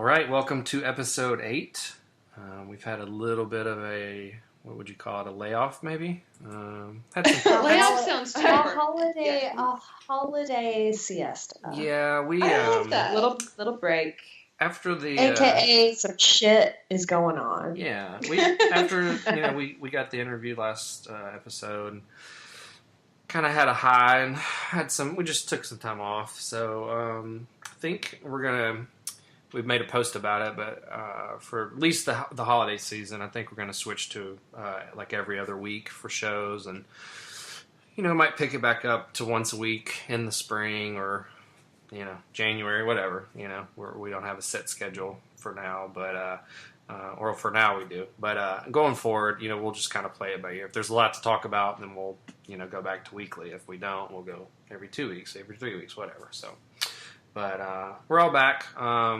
right, welcome to episode 8. We've had a little bit of what would you call it, a layoff maybe? Layoff sounds too hard. A holiday siesta. Yeah, we... I love that. Little break. After the... AKA some shit is going on. Yeah, we got the interview last episode. Kind of had a high and we just took some time off. So I think we've made a post about it, but for at least the holiday season, I think we're going to switch to like every other week for shows, and might pick it back up to once a week in the spring or January, whatever. We don't have a set schedule for now, but or for now we do. But going forward, we'll just kind of play it by ear. If there's a lot to talk about, then we'll go back to weekly. If we don't, we'll go every 2 weeks, every 3 weeks, whatever. So. But we're all back. KB,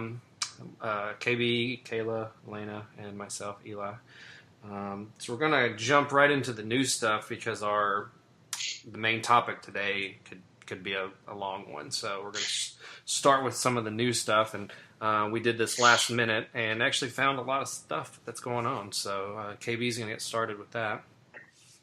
Kayla, Elena, and myself, Eli. So we're going to jump right into the new stuff because the main topic today could be a long one. So we're going to start with some of the new stuff. And we did this last minute and actually found a lot of stuff that's going on. So KB's going to get started with that.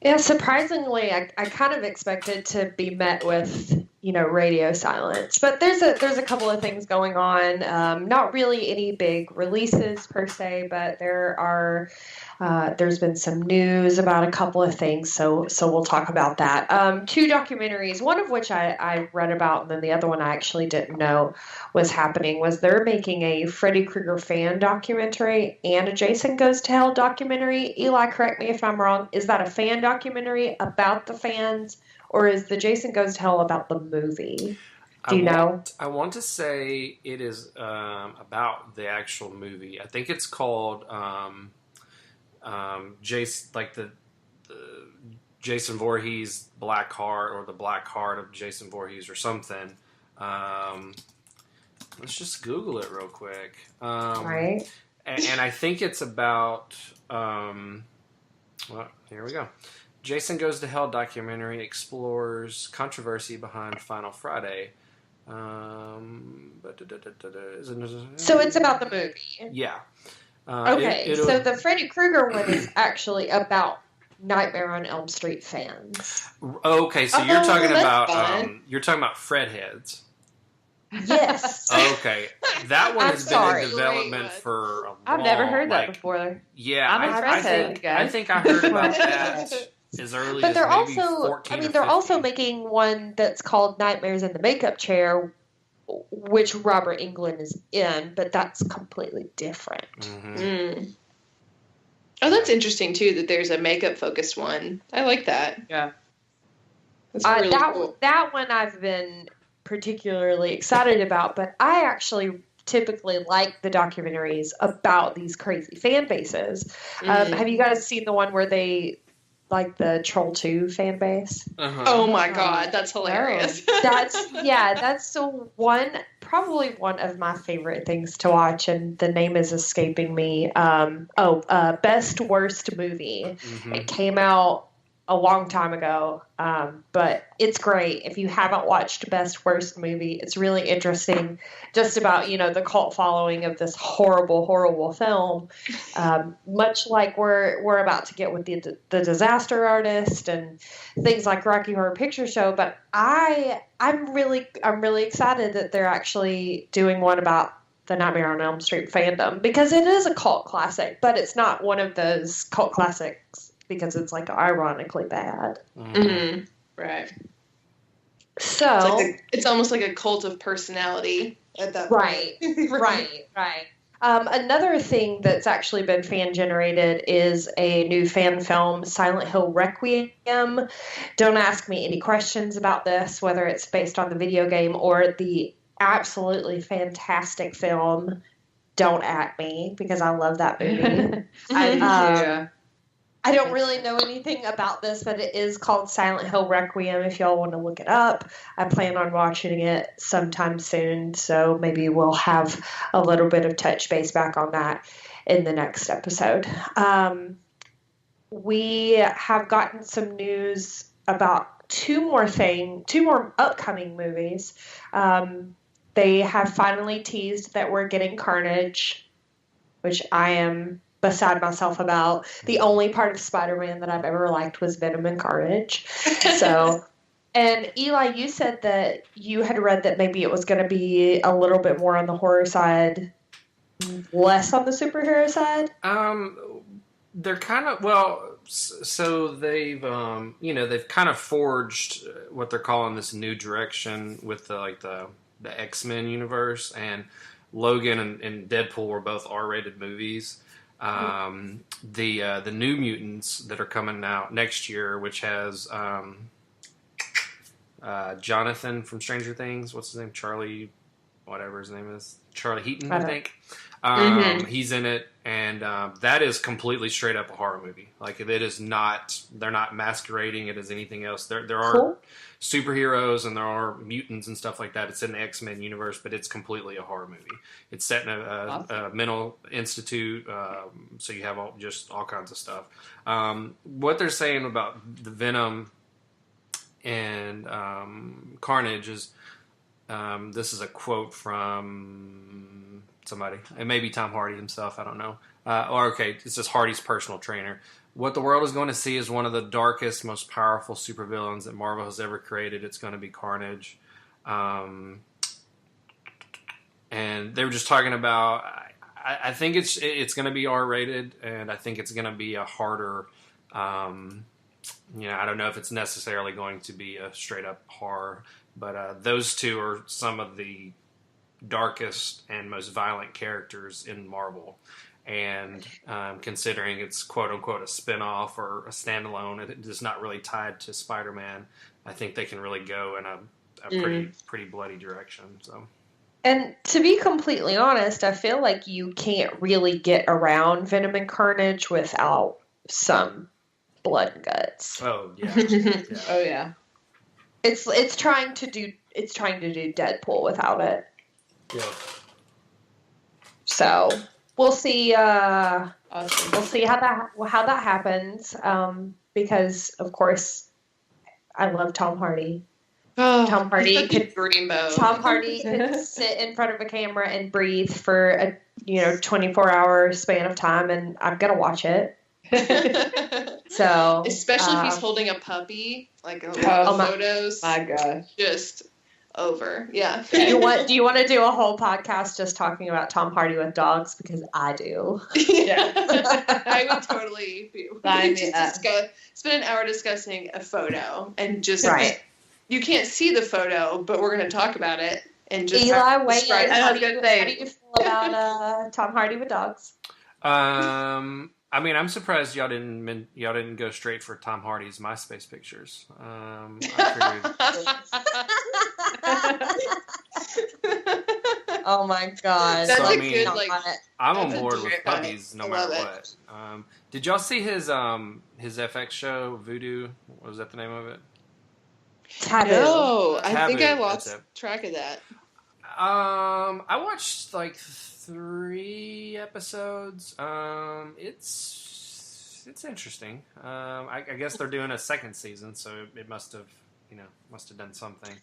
Yeah, surprisingly, I kind of expected to be met with, radio silence. But there's a couple of things going on. Not really any big releases per se, but there's been some news about a couple of things. So we'll talk about that. 2 documentaries, one of which I read about, and then the other one I actually didn't know was happening, was they're making a Freddy Krueger fan documentary and a Jason Goes to Hell documentary. Eli, correct me if I'm wrong. Is that a fan documentary about the fans, or is the Jason Goes to Hell about the movie? Do you know? I want to say it is about the actual movie. I think it's called Jason, like the Jason Voorhees Black Heart, or the Black Heart of Jason Voorhees, or something. Let's just Google it real quick. Right. And I think it's about. Well, here we go. Jason Goes to Hell documentary explores controversy behind Final Friday. So it's about the movie. Yeah. Okay, so the Freddy Krueger one is actually about Nightmare on Elm Street fans. Okay, so you're talking about Fred heads. Yes. Okay, that one has been in development for a long. I've never heard that before. Yeah, I'm a Fred head guy. I think I heard about that as early but as they're maybe also, 14 they're or also making one that's called Nightmares in the Makeup Chair, which Robert Englund is in, but that's completely different. Mm-hmm. Mm. Oh, that's interesting too. That there's a makeup focused one. I like that. Yeah, that's really cool. That one I've been particularly excited about, but I actually typically like the documentaries about these crazy fan bases. Have you guys seen the one where they like the Troll 2 fan base? Uh-huh. Oh my god, that's hilarious. That's probably one of my favorite things to watch, and the name is escaping me. Best Worst Movie. Mm-hmm. It came out a long time ago, but it's great. If you haven't watched Best Worst Movie, it's really interesting, just about the cult following of this horrible film, much like we're about to get with the Disaster Artist and things like Rocky Horror Picture Show. But I'm really excited that they're actually doing one about the Nightmare on Elm Street fandom, because it is a cult classic, but it's not one of those cult classics because it's like ironically bad. Mm-hmm. Right. So it's almost like a cult of personality at that point. Right. Another thing that's actually been fan generated is a new fan film, Silent Hill Requiem. Don't ask me any questions about this, whether it's based on the video game or the absolutely fantastic film Don't At Me, because I love that movie. I don't really know anything about this, but it is called Silent Hill Requiem if y'all want to look it up. I plan on watching it sometime soon, so maybe we'll have a little bit of touch base back on that in the next episode. We have gotten some news about two more upcoming movies. They have finally teased that we're getting Carnage, which I am beside myself about. The only part of Spider-Man that I've ever liked was Venom and Carnage. So, and Eli, you said that you had read that maybe it was going to be a little bit more on the horror side, less on the superhero side. They're kind of, well, so they've they've kind of forged what they're calling this new direction with the X-Men universe, and Logan and Deadpool were both R-rated movies. The New Mutants that are coming out next year, which has Jonathan from Stranger Things, what's his name? Charlie, whatever his name is. Charlie Heaton, I think. He's in it, and that is completely straight up a horror movie. Like, it is not, they're not masquerading it as anything else. There are superheroes and there are mutants and stuff like that. It's in the X-Men universe, but it's completely a horror movie. It's set in a mental institute, so you have all kinds of stuff. What they're saying about the Venom and Carnage is, this is a quote from somebody. It may be Tom Hardy himself, I don't know. This is Hardy's personal trainer. What the world is going to see is one of the darkest, most powerful supervillains that Marvel has ever created. It's going to be Carnage. And they were just talking about, I think it's going to be R-rated, and I think it's going to be a harder, I don't know if it's necessarily going to be a straight-up horror, but those two are some of the darkest and most violent characters in Marvel. And considering it's quote-unquote a spin-off or a standalone, it is not really tied to Spider-Man, I think they can really go in a pretty bloody direction. So. And to be completely honest, I feel like you can't really get around Venom and Carnage without some blood and guts. Oh, yeah. Oh, yeah. It's trying to do Deadpool without it. Yeah. So we'll see. Awesome. We'll see how that happens. Because of course, I love Tom Hardy. Oh, Tom Hardy could dreamboat. Tom Hardy could sit in front of a camera and breathe for a 24-hour span of time, and I'm gonna watch it. So especially if he's holding a puppy, like a lot of photos. My gosh, just over. Yeah. Do you want to do a whole podcast just talking about Tom Hardy with dogs? Because I do. Yeah. I would totally spend an hour discussing a photo and just right. You can't see the photo, but we're going to talk about it and just Eli, wait. how do you feel about Tom Hardy with dogs? I mean, I'm surprised y'all didn't go straight for Tom Hardy's MySpace pictures. Oh my god! That's good. I'm on that's board with great puppies no matter it. what. Did y'all see his FX show Voodoo? What was that the name of it? Taboo. No, I Taboo, think I that's lost it. track of that. I watched like 3 episodes. It's interesting. I guess they're doing a second season, so it must have done something.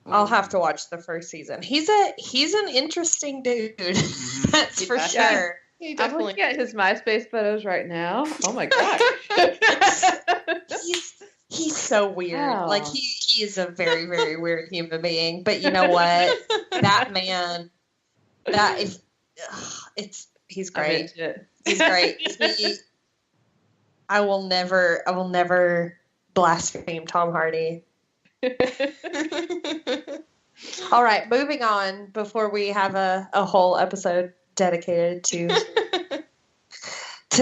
I'll have to watch the first season. He's an interesting dude. That's for sure. He I'm definitely. looking at his MySpace photos right now. Oh my gosh. He's so weird. Wow. Like he is a very, very weird human being. But you know what? That man, he's great. He's great. I will never blaspheme Tom Hardy. All right, moving on before we have a whole episode dedicated to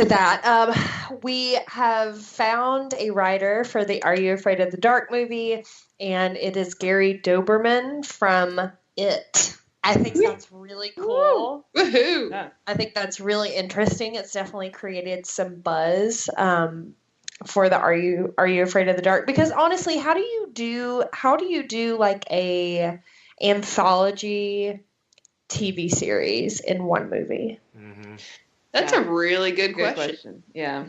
that. We have found a writer for the Are You Afraid of the Dark movie, and it is Gary Doberman from It. I think that's really cool. Woohoo! Yeah. I think that's really interesting. It's definitely created some buzz for the Are You Afraid of the Dark? Because honestly, how do you do like a anthology TV series in one movie? Mm-hmm. That's a really good question. Yeah.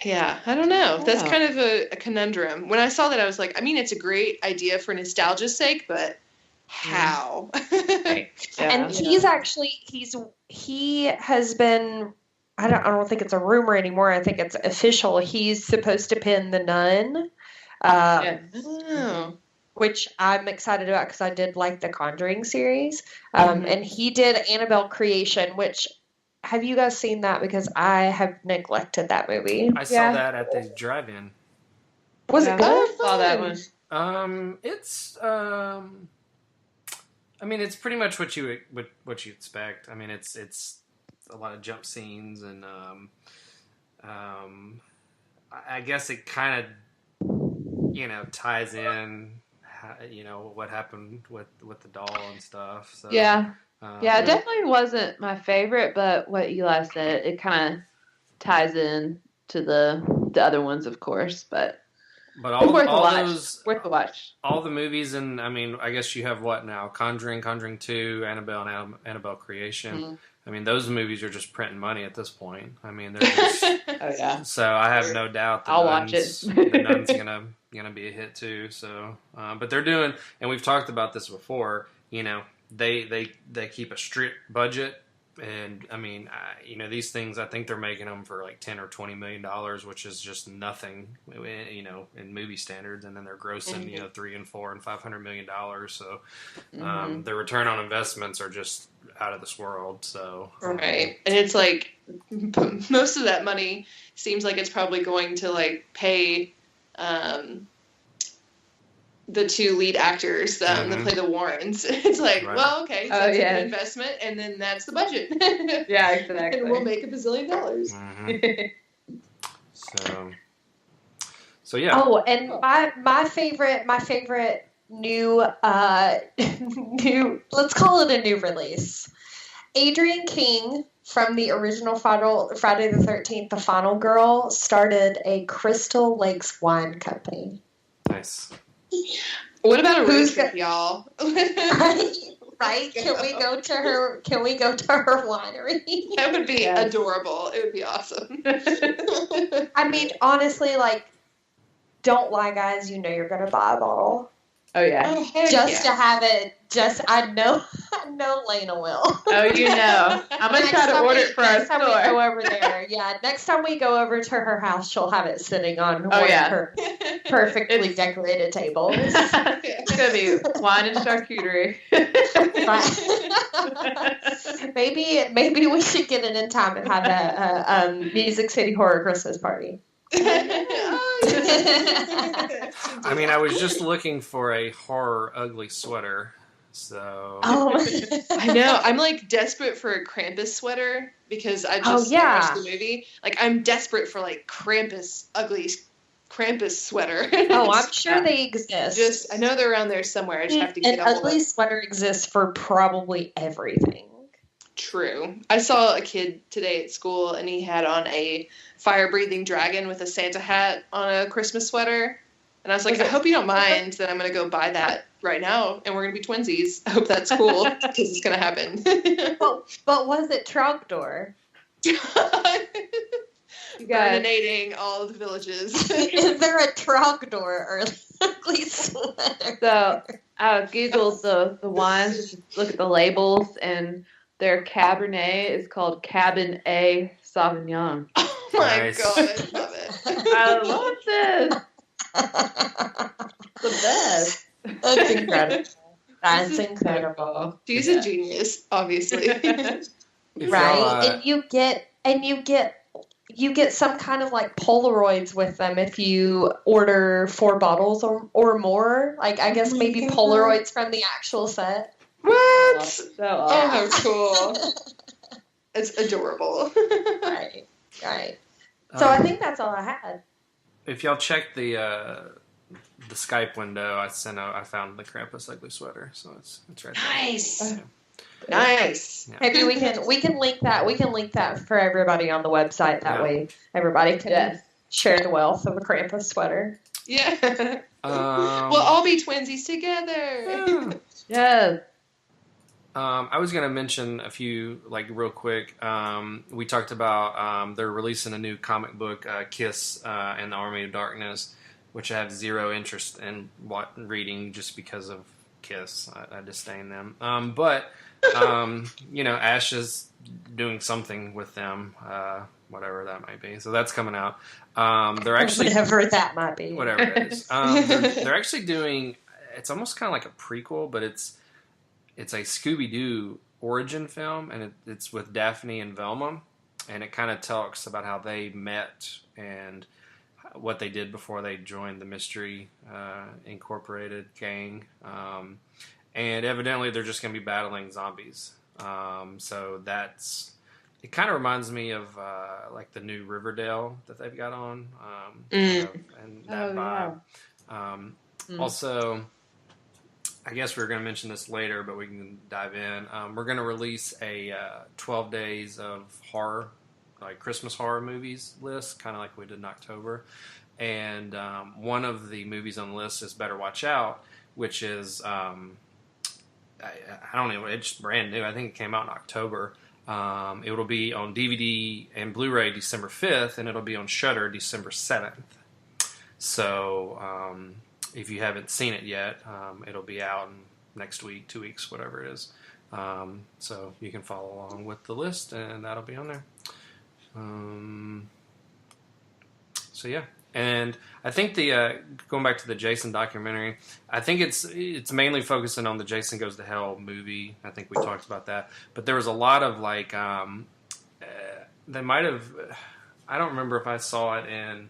Yeah, I don't know. That's Yeah. kind of a conundrum. When I saw that, I was like, I mean, it's a great idea for nostalgia's sake, but how? Right. Yeah. And he's actually he has been. I don't think it's a rumor anymore. I think it's official. He's supposed to pin The Nun. Yeah. Oh. Which I'm excited about because I did like the Conjuring series. And he did Annabelle Creation, which have you guys seen that? Because I have neglected that movie. I saw that at the drive-in. Was it good? I saw that one. It's I mean, it's pretty much what you expect. I mean, it's a lot of jump scenes and I guess it kind of ties in what happened with the doll and stuff. So Yeah. Yeah, it definitely wasn't my favorite, but what Eli said, it kind of ties in to the other ones, of course. But all worth a watch. those Worth a watch. all the movies, and I mean, I guess you have what now? Conjuring 2, Annabelle, and Annabelle Creation. Mm-hmm. I mean, those movies are just printing money at this point. I mean, they're just. Oh yeah. So I have no doubt I'll watch it. The Nun's gonna be a hit too. So, but they're doing, and we've talked about this before. They keep a strict budget, and I mean, these things. I think they're making them for like $10 or $20 million, which is just nothing, in movie standards. And then they're grossing, $300 and $400 and $500 million. So, their return on investments are just out of this world. So, right, and it's like most of that money seems like it's probably going to like pay. The 2 lead actors that play the Warrens. It's like, Right. well, okay, so that's a good investment, and then that's the budget. Yeah, exactly. And we'll make $1 billion. So yeah. Oh, and my favorite new let's call it a new release. Adrienne King from the original Friday the 13th, The Final Girl, started a Crystal Lakes wine company. Nice. What about a road trip, y'all? Right? Can we go to her winery? That would be adorable. It would be awesome. I mean, honestly, don't lie, guys. You're gonna buy a bottle. Oh yeah. To have it. I know Lena will. Oh, I'm gonna try to order it for our store. Next time we go over there, next time we go over to her house, she'll have it sitting on one of her perfectly decorated tables. It's gonna be wine and charcuterie. Maybe we should get it in time and have a Music City Horror Christmas party. I mean, I was just looking for a horror ugly sweater, so. I know. I'm like desperate for a Krampus sweater because I just watched the movie. Like, I'm desperate for like ugly Krampus sweater. I'm sure they exist. I know they're around there somewhere. I just have to get an ugly sweater exists for probably everything. True. I saw a kid today at school, and he had on a fire-breathing dragon with a Santa hat on a Christmas sweater. And I was like, I hope you don't mind that I'm going to go buy that right now, and we're going to be twinsies. I hope that's cool, because it's going to happen. But was it Trogdor? Burninating all of the villages. Is there a Trogdor or ugly sweater? So I Googled the wines, just look at the labels, and their Cabernet is called Cabernet Sauvignon. Oh my God, I love it. I love this. The best. That's incredible. That's incredible. She's a genius, obviously. Right? And you get some kind of like Polaroids with them if you order 4 bottles or more. Like, I guess maybe Polaroids from the actual set. What? So Oh, how cool. It's adorable. Right. So I think that's all I had. If y'all check the Skype window, I found the Krampus ugly sweater, so it's right there. Nice. Yeah. Nice. Yeah. Maybe we can link that. We can link that for everybody on the website. That way, everybody can share the wealth of a Krampus sweater. Yeah. We'll all be twinsies together. Yes. I was going to mention a few, real quick. We talked about they're releasing a new comic book, Kiss and the Army of Darkness, which I have zero interest in reading just because of kiss. I disdain them. But Ash is doing something with them, whatever that might be. So that's coming out. They're actually whatever that might be. Whatever it is. They're actually doing. It's almost kind of like a prequel, but it's a Scooby-Doo origin film, and it's with Daphne and Velma, and it kind of talks about how they met and what they did before they joined the Mystery Incorporated gang. And evidently they're just going to be battling zombies. So it kind of reminds me of like the new Riverdale that they've got on. And that vibe. Yeah. Also, I guess we were going to mention this later, but we can dive in. We're going to release a 12 days of horror, like Christmas horror movies list, kind of like we did in October. And one of the movies on the list is Better Watch Out, which is, I don't know, it's brand new. I think it came out in October. It will be on DVD and Blu-ray December 5th, and it'll be on Shudder December 7th. So if you haven't seen it yet, it'll be out next week, 2 weeks, whatever it is. So you can follow along with the list, and that'll be on there. So yeah, and I think going back to the Jason documentary, I think it's mainly focusing on the Jason Goes to Hell movie. I think we talked about that, but there was a lot of like they might have. I don't remember if I saw it in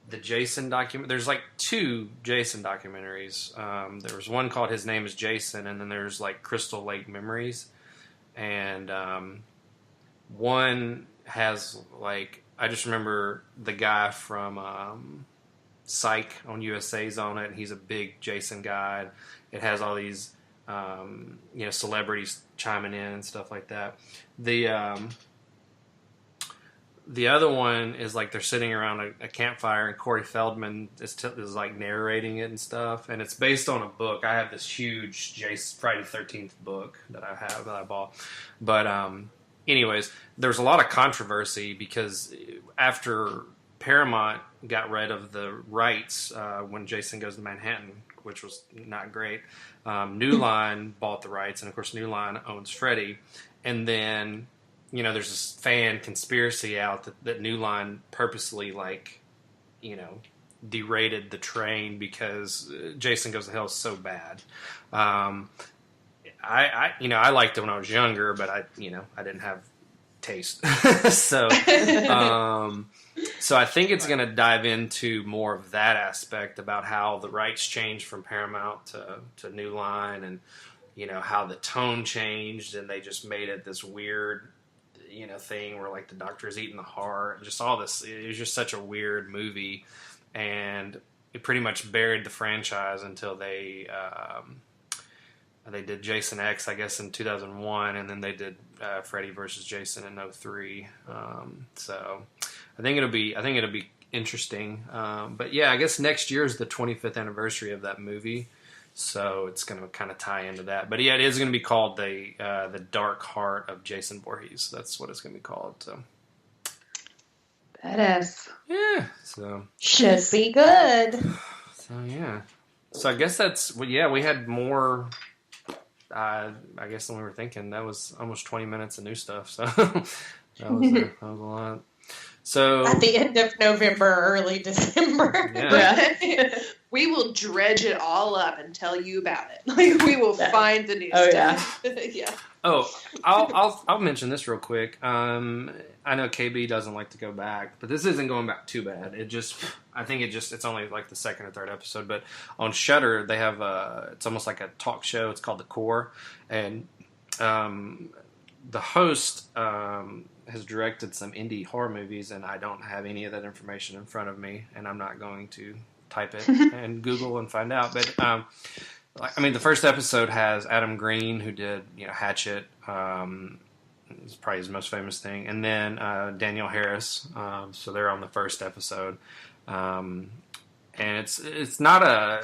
the Jason document. There's like 2 Jason documentaries. There was one called His Name is Jason, and then there's like Crystal Lake Memories, and one has like, I just remember the guy from Psych on USA's on it, and he's a big Jason guy. It has all these celebrities chiming in and stuff like that. The other one is like they're sitting around a campfire, and Corey Feldman is like narrating it and stuff, and it's based on a book. I have this huge Friday the 13th book that I bought, but anyways, there's a lot of controversy because after Paramount got rid of the rights when Jason Goes to Manhattan, which was not great, New Line bought the rights, and of course New Line owns Freddy, and then there's this fan conspiracy out that New Line purposely derated the train because Jason Goes to Hell is so bad. I liked it when I was younger, but I didn't have taste. So I think it's going to dive into more of that aspect about how the rights changed from Paramount to New Line, and how the tone changed, and they just made it this weird thing where like the doctor is eating the heart, and just all this. It was just such a weird movie, and it pretty much buried the franchise until they did Jason X, I guess, in 2001, and then they did Freddy versus Jason in 2003. So I think it'll be interesting. But yeah, I guess next year is the 25th anniversary of that movie, so it's going to kind of tie into that. But yeah, it is going to be called the Dark Heart of Jason Voorhees. That's what it's going to be called. So badass. Yeah. So should be good. So yeah. So I guess we had more. I guess than we were thinking. That was almost 20 minutes of new stuff. So that was a lot. So at the end of November, early December. Yeah. We will dredge it all up and tell you about it. Like we will find the new stuff. Yeah. Oh, I'll mention this real quick. I know KB doesn't like to go back, but this isn't going back too bad. I think it's only like the second or third episode. But on Shudder, they have it's almost like a talk show. It's called The Core, and the host has directed some indie horror movies, and I don't have any of that information in front of me, and I'm not going to type it and Google and find out. But the first episode has Adam Green, who did Hatchet. It's probably his most famous thing, and then Danielle Harris. So they're on the first episode, and it's not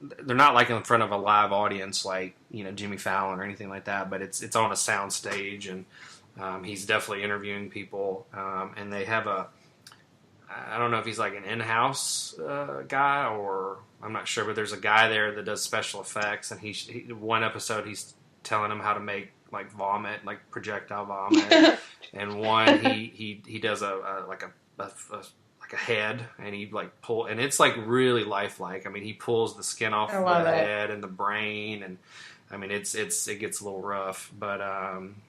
they're not like in front of a live audience like Jimmy Fallon or anything like that, but it's on a sound stage, and he's definitely interviewing people, and they have I don't know if he's like an in-house guy or I'm not sure, but there's a guy there that does special effects, and one episode he's telling him how to make like vomit, like projectile vomit, and one he does a head, and he like pull, and it's like really lifelike. I mean, he pulls the skin off the head and the brain, and I mean it gets a little rough, but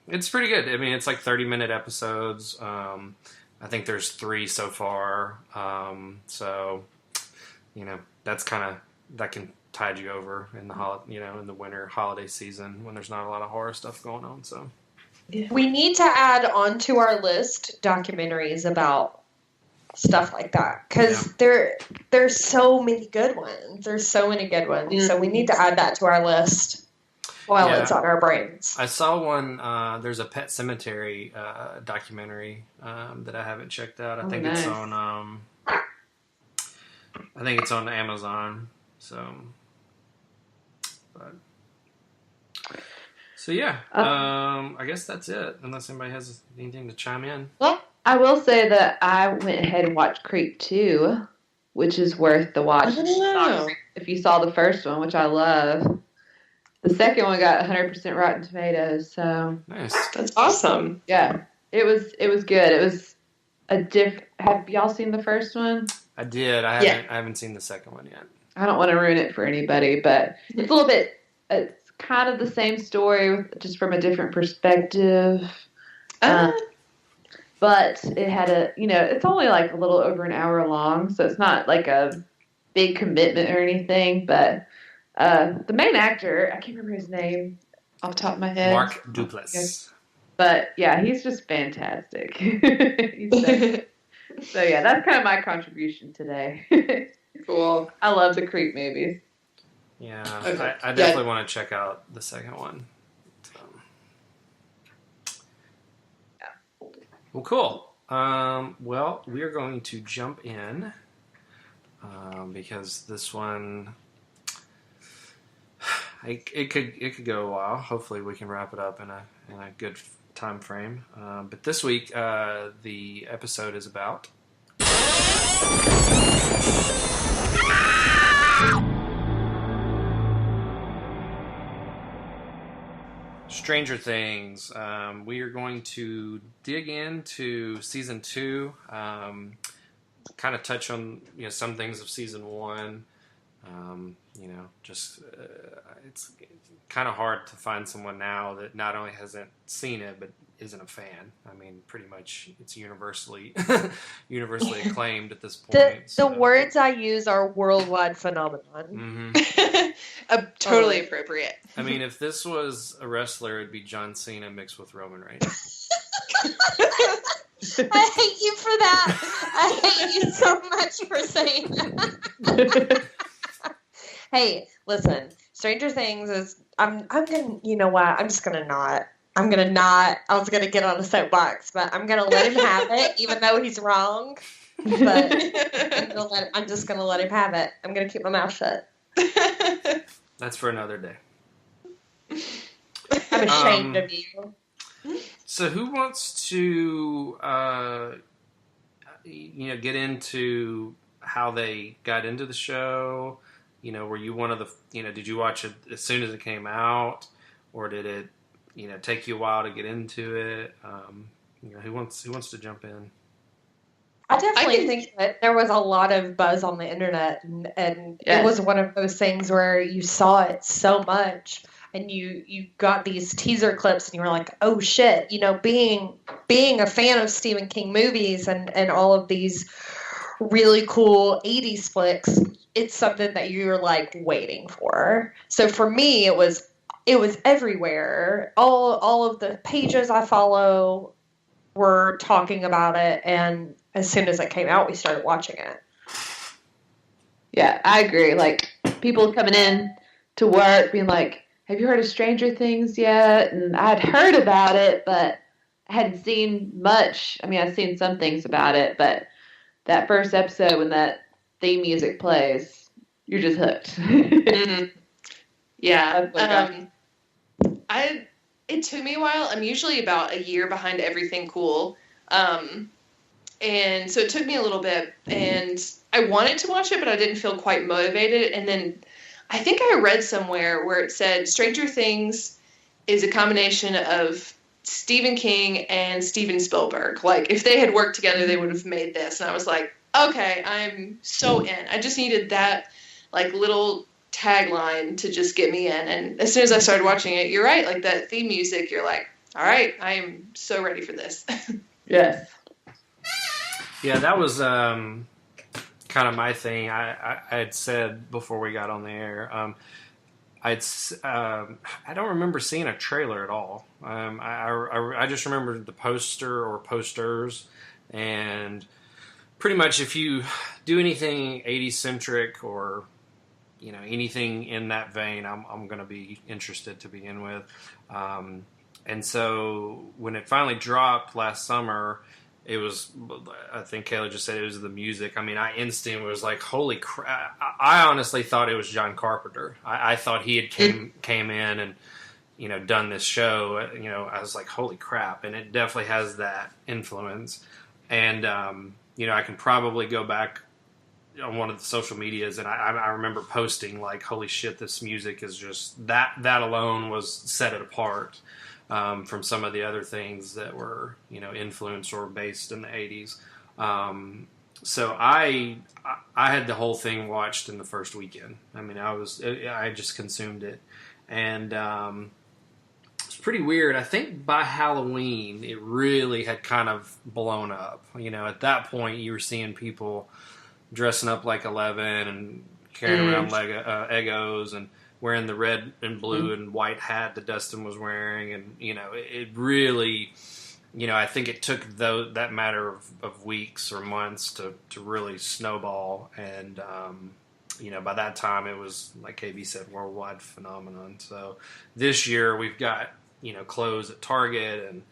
it's pretty good. I mean, it's like 30-minute episodes. I think there's 3 so far. So that's that can tide you over in the in the winter holiday season when there's not a lot of horror stuff going on. So we need to add onto our list documentaries about stuff like that, because there's so many good ones. There's so many good ones. Mm-hmm. So we need to add that to our list while it's on our brains. I saw one. There's a Pet Cemetery documentary that I haven't checked out. I think it's on. I think it's on Amazon. So yeah. I guess that's it. Unless anybody has anything to chime in. Well, I will say that I went ahead and watched Creep 2, which is worth the watch. If you saw the first one, which I love. The second one got 100% Rotten Tomatoes, so nice. That's awesome. Yeah, it was good. It was Have y'all seen the first one? I did. I haven't seen the second one yet. I don't want to ruin it for anybody, but it's a little bit. It's kind of the same story, just from a different perspective. But it had it's only like a little over an hour long, so it's not like a big commitment or anything, but. The main actor, I can't remember his name off the top of my head. Mark Duplass. But yeah, he's just fantastic. So yeah, that's kind of my contribution today. Cool. I love the Creep movies. Yeah, okay. I definitely want to check out the second one. So. Yeah. Well, cool. Well, we are going to jump in because this one. It could go a while. Hopefully, we can wrap it up in a good time frame. But this week, the episode is about Stranger Things. We are going to dig into season 2. Kind of touch on some things of season 1. It's kind of hard to find someone now that not only hasn't seen it, but isn't a fan. I mean, pretty much it's universally acclaimed at this point. The words I use are worldwide phenomenon. Mm-hmm. Totally appropriate. I mean, if this was a wrestler, it'd be John Cena mixed with Roman Reigns. I hate you for that. I hate you so much for saying that. Hey, listen, Stranger Things is, I'm gonna, you know what, I'm just gonna not, I was gonna get on a soapbox, but I'm gonna let him have it, even though he's wrong, but I'm just gonna let him have it. I'm gonna keep my mouth shut. That's for another day. I'm ashamed of you. So who wants to, get into how they got into the show? Were you one of the, did you watch it as soon as it came out, or did it, take you a while to get into it? Who wants to jump in? I definitely think that there was a lot of buzz on the internet, and it was one of those things where you saw it so much, and you got these teaser clips, and you were like, oh shit, being a fan of Stephen King movies and all of these really cool 80s flicks, it's something that you're like waiting for. So for me, it was everywhere. All of the pages I follow were talking about it, and as soon as it came out, we started watching it. Yeah, I agree. Like, people coming in to work being like, have you heard of Stranger Things yet? And I'd heard about it, but I hadn't seen much. I mean, I'd seen some things about it, but that first episode when that theme music plays, you're just hooked. Mm-hmm. Yeah. It took me a while. I'm usually about a year behind everything cool. And so it took me a little bit, and I wanted to watch it, but I didn't feel quite motivated. And then I think I read somewhere where it said Stranger Things is a combination of Stephen King and Steven Spielberg. Like, if they had worked together, they would have made this. And I was like, okay, I'm so in. I just needed that, like, little tagline to just get me in. And as soon as I started watching it, you're right, like, that theme music, you're like, all right, I am so ready for this. Yes. Yeah, that was kind of my thing. I had said before we got on the air, I don't remember seeing a trailer at all. I just remember the poster or posters, and pretty much if you do anything 80s centric or anything in that vein, I'm going to be interested to begin with. And so when it finally dropped last summer, it was, I think Kayla just said it was the music. I mean, I instantly was like, holy crap. I honestly thought it was John Carpenter. I thought he had came in and, done this show. I was like, holy crap. And it definitely has that influence. And, I can probably go back on one of the social medias, and I remember posting like, holy shit, this music is just, that alone was set it apart. From some of the other things that were, influenced or based in the 80s. So I had the whole thing watched in the first weekend. I mean, I just consumed it. And it's pretty weird. I think by Halloween, it really had kind of blown up. At that point, you were seeing people dressing up like Eleven and carrying around Eggos and wearing the red and blue and white hat that Dustin was wearing. And, it really, I think it took that matter of weeks or months to really snowball. And, by that time it was, like KB said, worldwide phenomenon. So this year we've got, clothes at Target, and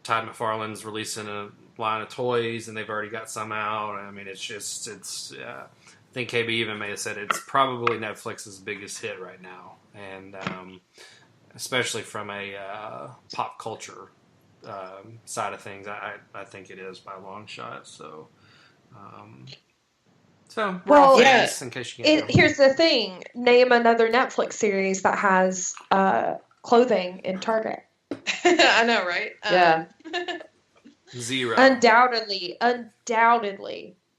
Todd McFarlane's releasing a line of toys, and they've already got some out. I mean, I think KB even may have said it's probably Netflix's biggest hit right now, and especially from a pop culture side of things, I think it is by a long shot. So, well, yes. In case you can't tell. Here's the thing: name another Netflix series that has clothing in Target. I know, right? Yeah. Zero. Undoubtedly,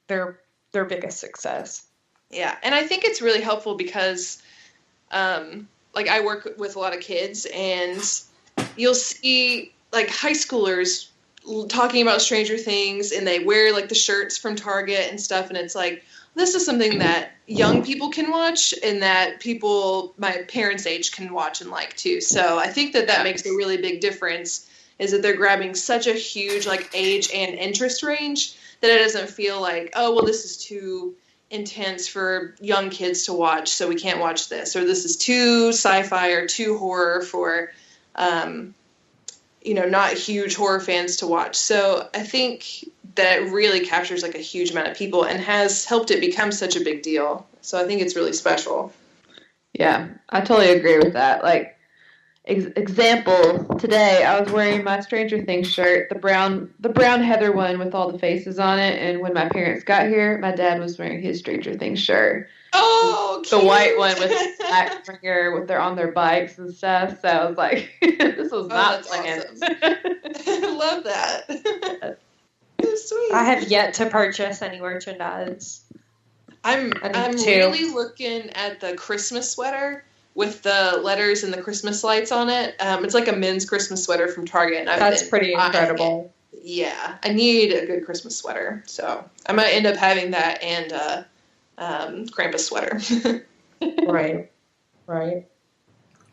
their biggest success. Yeah, and I think it's really helpful because, like, I work with a lot of kids, and you'll see, like, high schoolers talking about Stranger Things, and they wear, like, the shirts from Target and stuff, and it's like, this is something that young people can watch and that people my parents' age can watch and like, too. So I think that makes a really big difference, is that they're grabbing such a huge, like, age and interest range that it doesn't feel like, oh, well, this is too intense for young kids to watch, so we can't watch this, or this is too sci-fi or too horror for, not huge horror fans to watch. So I think that it really captures, like, a huge amount of people and has helped it become such a big deal. So I think it's really special. Yeah, I totally agree with that. Like, example, today I was wearing my Stranger Things shirt, the brown heather one with all the faces on it, and when my parents got here, my dad was wearing his Stranger Things shirt. Oh, the cute. white one with black finger on their bikes and stuff. So I was like, this was not planned. Awesome. I love that. That's sweet. I have yet to purchase any merchandise. I'm too. really looking at the Christmas sweater with the letters and the Christmas lights on it. It's like a men's Christmas sweater from Target. And That's pretty incredible. I need a good Christmas sweater. So I might end up having that and Krampus sweater. Right.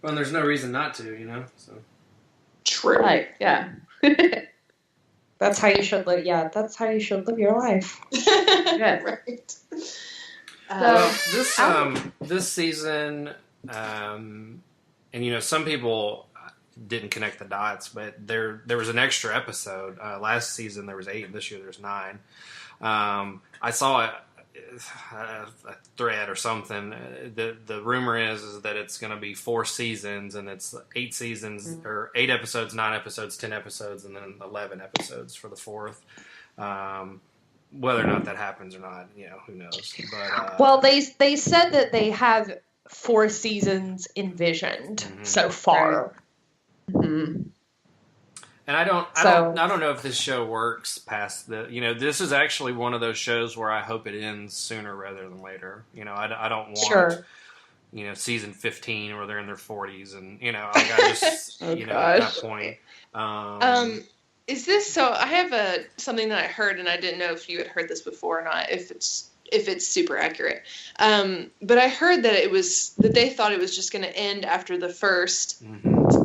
Well, there's no reason not to, so. True. Like, yeah. That's how you should live. Yeah, that's how you should live your life. Yes. Right. Well, this season, and some people didn't connect the dots, but there was an extra episode. Last season there was 8, this year there's 9. I saw a thread or something. The rumor is that it's going to be 4 seasons, and it's 8 seasons or 8 episodes, 9 episodes, 10 episodes, and then 11 episodes for the 4th. whether or not that happens or not, who knows? But well, they said that they have 4 seasons envisioned so far. Mm-hmm. And I don't know if this show works past the. This is actually one of those shows where I hope it ends sooner rather than later. I don't want. Season 15 where they're in their 40s and, I just, at that point. Is this, so I have something that I heard and I didn't know if you had heard this before or not, if it's super accurate. But I heard that they thought it was just going to end after the first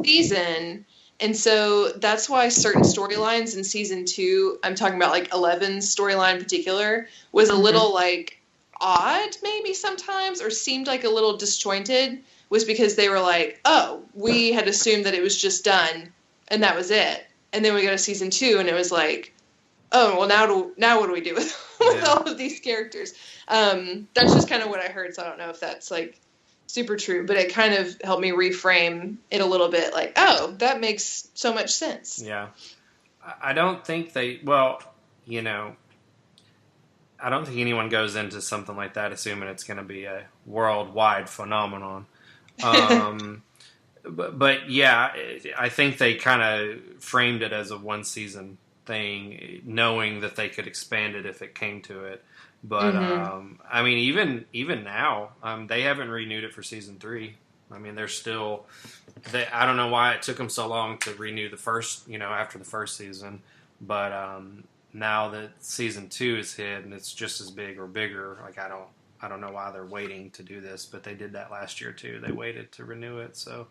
season. And so that's why certain storylines in season 2, I'm talking about like 11's storyline in particular, was a little like, odd maybe sometimes, or seemed like a little disjointed, was because they were like, oh, we had assumed that it was just done and that was it, and then we got to season 2 and it was like, oh, well, now what do we do with all of these characters? That's just kind of what I heard, so I don't know if that's like super true, but it kind of helped me reframe it a little bit, like, oh, that makes so much sense. I don't think I don't think anyone goes into something like that assuming it's going to be a worldwide phenomenon. But yeah, I think they kind of framed it as a one-season thing, knowing that they could expand it if it came to it. But, I mean, even now, they haven't renewed it for season 3. I mean, they're still... I don't know why it took them so long to renew the first, after the first season. But... now that season 2 is hit and it's just as big or bigger, like I don't know why they're waiting to do this, but they did that last year too. They waited to renew it. So,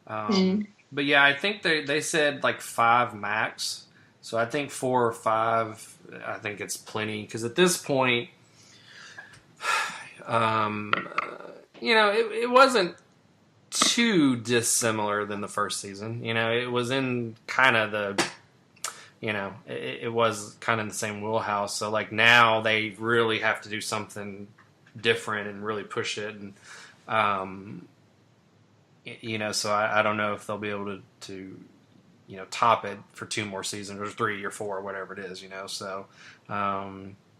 but yeah, I think they said like 5 max. So I think 4 or 5, I think it's plenty. Cause at this point, it wasn't too dissimilar than the first season. It was in kind of the, it was kind of in the same wheelhouse. So, like, now they really have to do something different and really push it. And, so I don't know if they'll be able to top it for 2 more seasons or 3 or 4 or whatever it is, So,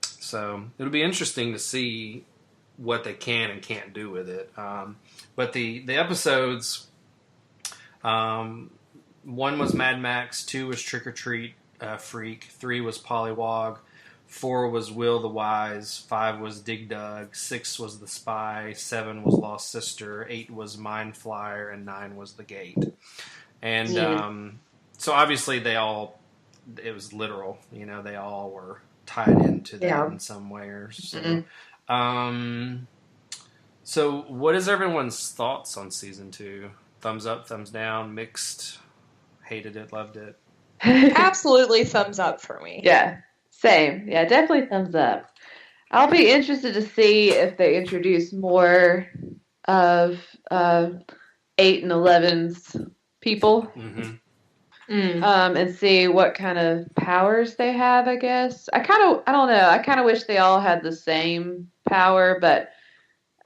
so it'll be interesting to see what they can and can't do with it. But the episodes, 1 was Mad Max, 2 was Trick or Treat Freak, 3 was Pollywog, 4 was Will the Wise, 5 was Dig Dug, 6 was The Spy, 7 was Lost Sister, 8 was Mind Flyer, and 9 was The Gate. And so obviously it was literal, they all were tied into that in some way or so. So what is everyone's thoughts on season 2? Thumbs up, thumbs down, mixed, hated it, loved it? Absolutely thumbs up for me. Yeah, same. Yeah, definitely thumbs up. I'll be interested to see if they introduce more of 8 and 11's people. And see what kind of powers they have, I guess. I don't know. I kind of wish they all had the same power, but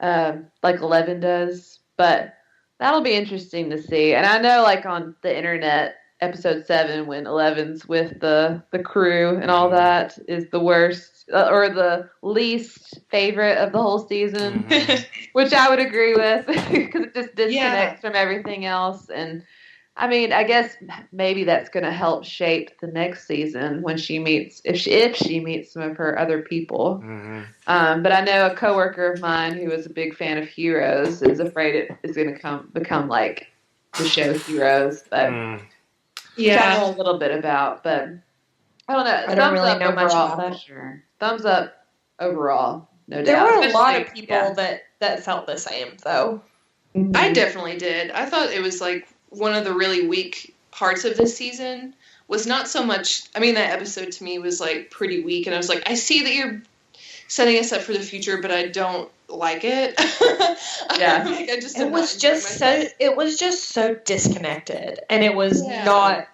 like 11 does. But that'll be interesting to see. And I know, like, on the internet, episode 7, when 11's with the crew and all that, is the worst or the least favorite of the whole season, which I would agree with because it just disconnects from everything else. And I mean, I guess maybe that's going to help shape the next season when she meets, if she meets some of her other people. But I know a coworker of mine who is a big fan of Heroes is afraid it is going to become like the show Heroes. But I know a little bit about, but I don't know. I don't really know much about it. Sure. Thumbs up overall, no doubt. There were a lot of people that felt the same, though. I definitely did. I thought it was like one of the really weak parts of this season was not so much, I mean, that episode to me was like pretty weak, and I was like, I see that you're setting us up for the future, but I don't like it. Like, I just it was just so disconnected, and it was not,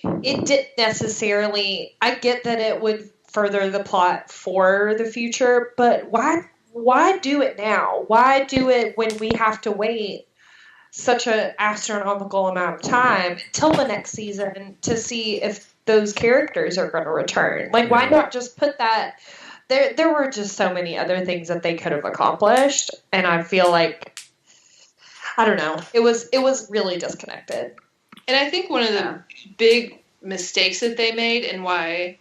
it didn't necessarily, I get that it would further the plot for the future, but why do it now? Why do it when we have to wait such an astronomical amount of time till the next season to see if those characters are going to return? Like, why not just put that there were just so many other things that they could have accomplished, and I feel like, I don't know, it was really disconnected. And I think one of the big mistakes that they made, and why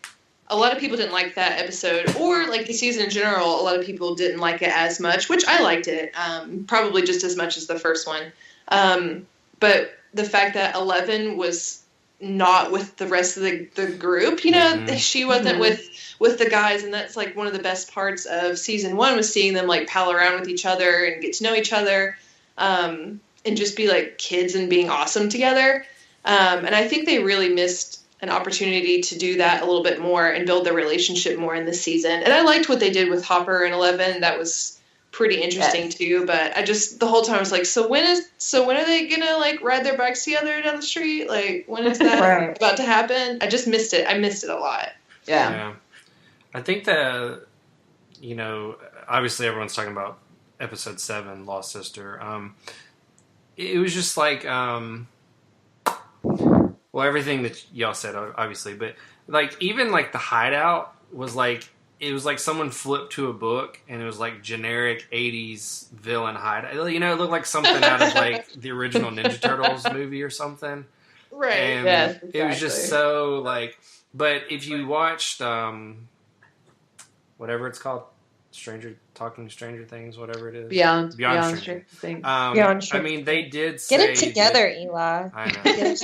a lot of people didn't like that episode, or like the season in general, a lot of people didn't like it as much, which I liked it, probably just as much as the first one. But the fact that 11 was not with the rest of the group, she wasn't with the guys, and that's like one of the best parts of season 1 was seeing them like pal around with each other and get to know each other, and just be like kids and being awesome together. And I think they really missed an opportunity to do that a little bit more and build their relationship more in this season. And I liked what they did with Hopper and 11. That was pretty interesting too. But I just, the whole time I was like, so when are they gonna like ride their bikes together down the street? Like, when is that about to happen? I just missed it. I missed it a lot. Yeah. I think that, obviously everyone's talking about episode 7, Lost Sister. It was just like, well, everything that y'all said, obviously, but like even like the hideout was like, it was like someone flipped to a book and it was like generic 80s villain hideout. It looked like something out of like the original Ninja Turtles movie or something. Right. And exactly. It was just so like, but if you watched whatever it's called, Stranger Things, whatever it is. Beyond Stranger Stranger Things. I mean, they did say... Get it together, Eli. I know.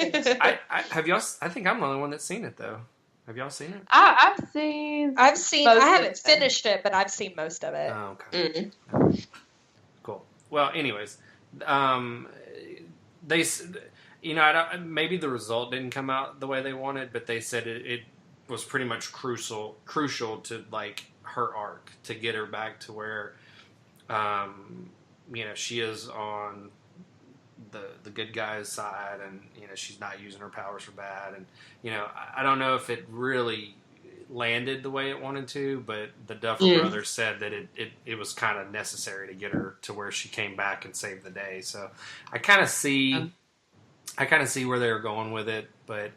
Have y'all... I think I'm the only one that's seen it, though. Have y'all seen it? I've seen... I most haven't of it. finished it, but I've seen most of it. Oh, okay. Mm-hmm. Cool. Well, anyways, they... maybe the result didn't come out the way they wanted, but they said it was pretty much crucial to, like, her arc to get her back to where she is on the good guy's side, and she's not using her powers for bad, and I don't know if it really landed the way it wanted to, but the Duffer Brothers said that it was kind of necessary to get her to where she came back and saved the day. So I kind of see where they were going with it, but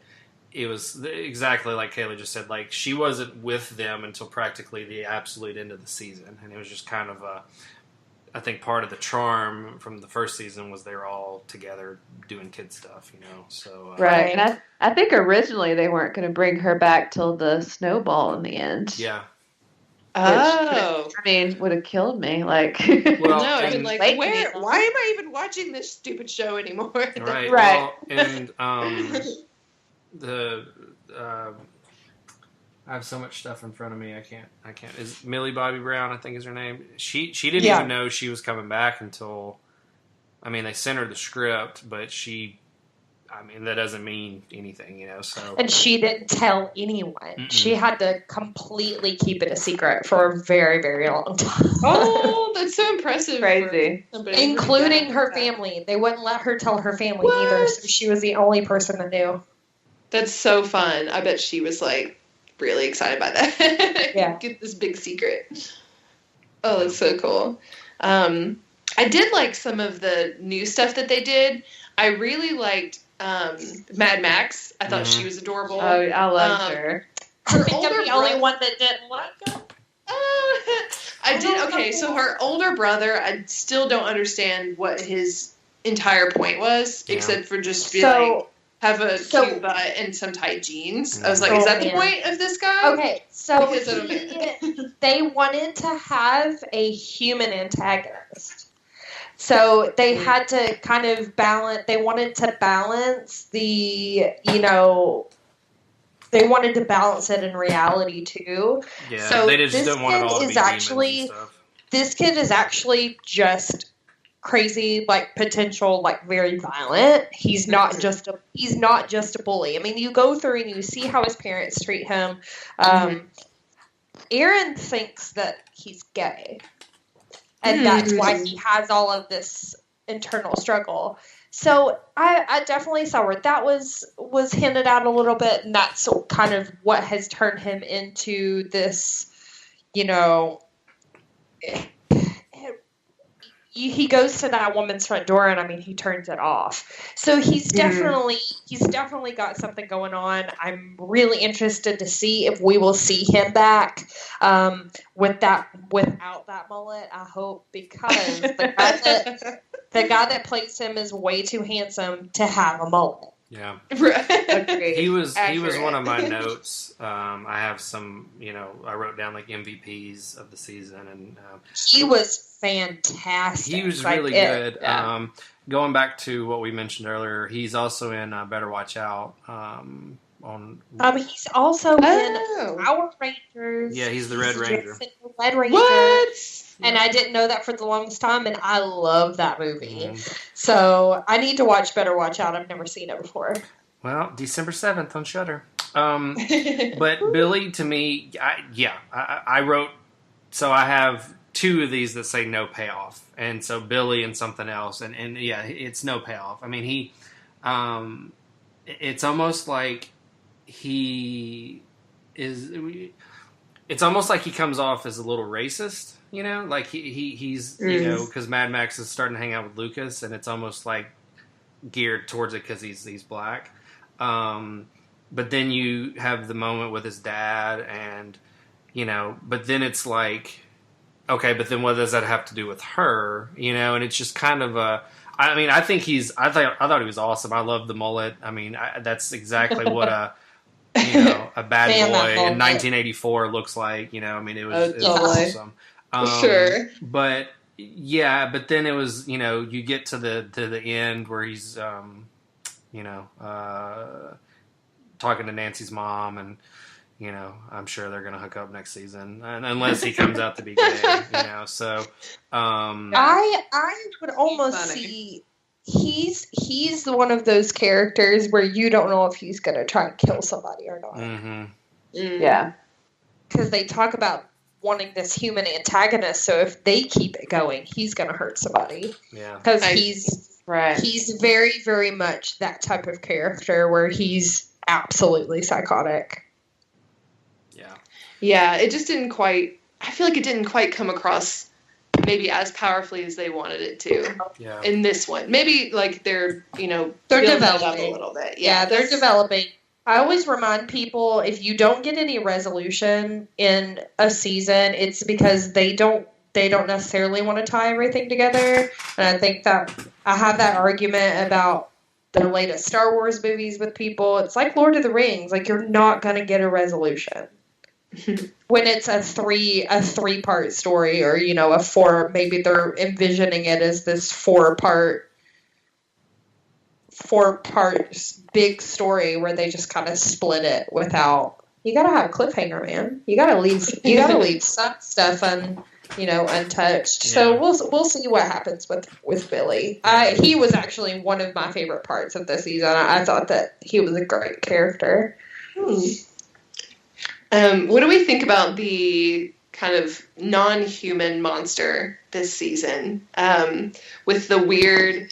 it was exactly like Kayla just said. Like, she wasn't with them until practically the absolute end of the season, and it was just kind of I think part of the charm from the first season was they were all together doing kid stuff, So right, and I think originally they weren't going to bring her back till the snowball in the end. Yeah. Oh. Would have killed me. Like, Well, no, I've been like, why am wait. I even watching this stupid show anymore? Right. Right. Well, and I have so much stuff in front of me. I can't. Is Millie Bobby Brown, I think is her name. She didn't even know she was coming back until, they sent her the script, but that doesn't mean anything, so. And she didn't tell anyone. Mm-mm. She had to completely keep it a secret for a very, very long time. Oh, that's so impressive. Crazy. Including her family. They wouldn't let her tell her family either, so she was the only person that knew. That's so fun. I bet she was like really excited by that. Yeah. Get this big secret. Oh, that's so cool. I did like some of the new stuff that they did. I really liked Mad Max. I thought she was adorable. Oh, I loved her. I think I'm the only one that didn't like her. I did. Okay, so her older brother, I still don't understand what his entire point was, except for just have a cute butt and some tight jeans. I was like, is that the point of this guy? Okay, so Because I don't get it. they wanted to have a human antagonist. So they had to kind of balance, they wanted to balance they wanted to balance it in reality too. Yeah, so they just didn't want it all to be demons and stuff. This kid is actually just crazy, like potential, like very violent. He's not just a bully. I mean, you go through and you see how his parents treat him. Aaron thinks that he's gay, and that's why he has all of this internal struggle. So I definitely saw where that was hinted at a little bit, and that's kind of what has turned him into this, he goes to that woman's front door, and I mean, he turns it off. So he's definitely got something going on. I'm really interested to see if we will see him back without that mullet. I hope, because the guy that plays him is way too handsome to have a mullet. Yeah. Agreed. He was Accurate. one of my notes. I have some, I wrote down like MVPs of the season, and he was fantastic. he was Like, really good. yeah. Going back to what we mentioned earlier, he's also in Better Watch Out. He's also in Oh. Power Rangers. Yeah, he's the Red Ranger. in the Red Ranger. What? And I didn't know that for the longest time, and I love that movie. Mhm. So I need to watch Better Watch Out. I've never seen it before. Well, December 7th on Shudder. But Billy, to me, I wrote. So I have two of these that say no payoff, and so Billy and something else, and yeah, it's no payoff. I mean, he, it's almost like he is. It's almost like he comes off as a little racist, like he's because Mad Max is starting to hang out with Lucas, and it's almost like geared towards it because he's black. But then you have the moment with his dad, and but then it's like, okay, but then what does that have to do with her? And it's just kind of a. I mean, I think I thought he was awesome. I love the mullet. I mean, that's exactly what a bad Man, boy that in mullet. 1984 looks like. I mean, it was totally. awesome. Sure. But yeah, but then it was you get to the end where he's talking to Nancy's mom, and I'm sure they're gonna hook up next season, and unless he comes out to be gay, So I would almost funny. see he's one of those characters where you don't know if he's going to try and kill somebody or not, mhm. Yeah. because they talk about wanting this human antagonist. So if they keep it going, he's going to hurt somebody, Yeah. because I- Right. he's very, very much that type of character where he's absolutely psychotic. Yeah. Yeah, it just didn't quite. I feel like it didn't quite come across maybe as powerfully as they wanted it to Yeah. in this one. Maybe like they're They're building it up developing. a little bit. Yeah, they're that's- developing. I always remind people, if you don't get any resolution in a season, it's because they don't necessarily want to tie everything together. And I think that I have that argument about the latest Star Wars movies with people. It's like Lord of the Rings. Like, you're not going to get a resolution when it's a three-part story, or a four. Maybe they're envisioning it as this four-part big story where they just kind of split it without. You gotta have a cliffhanger, man. You gotta leave some stuff untouched. So Yeah. we'll see what happens with Billy. He was actually one of my favorite parts of the season. I thought that he was a great character. What do we think about the kind of non-human monster this season? With the weird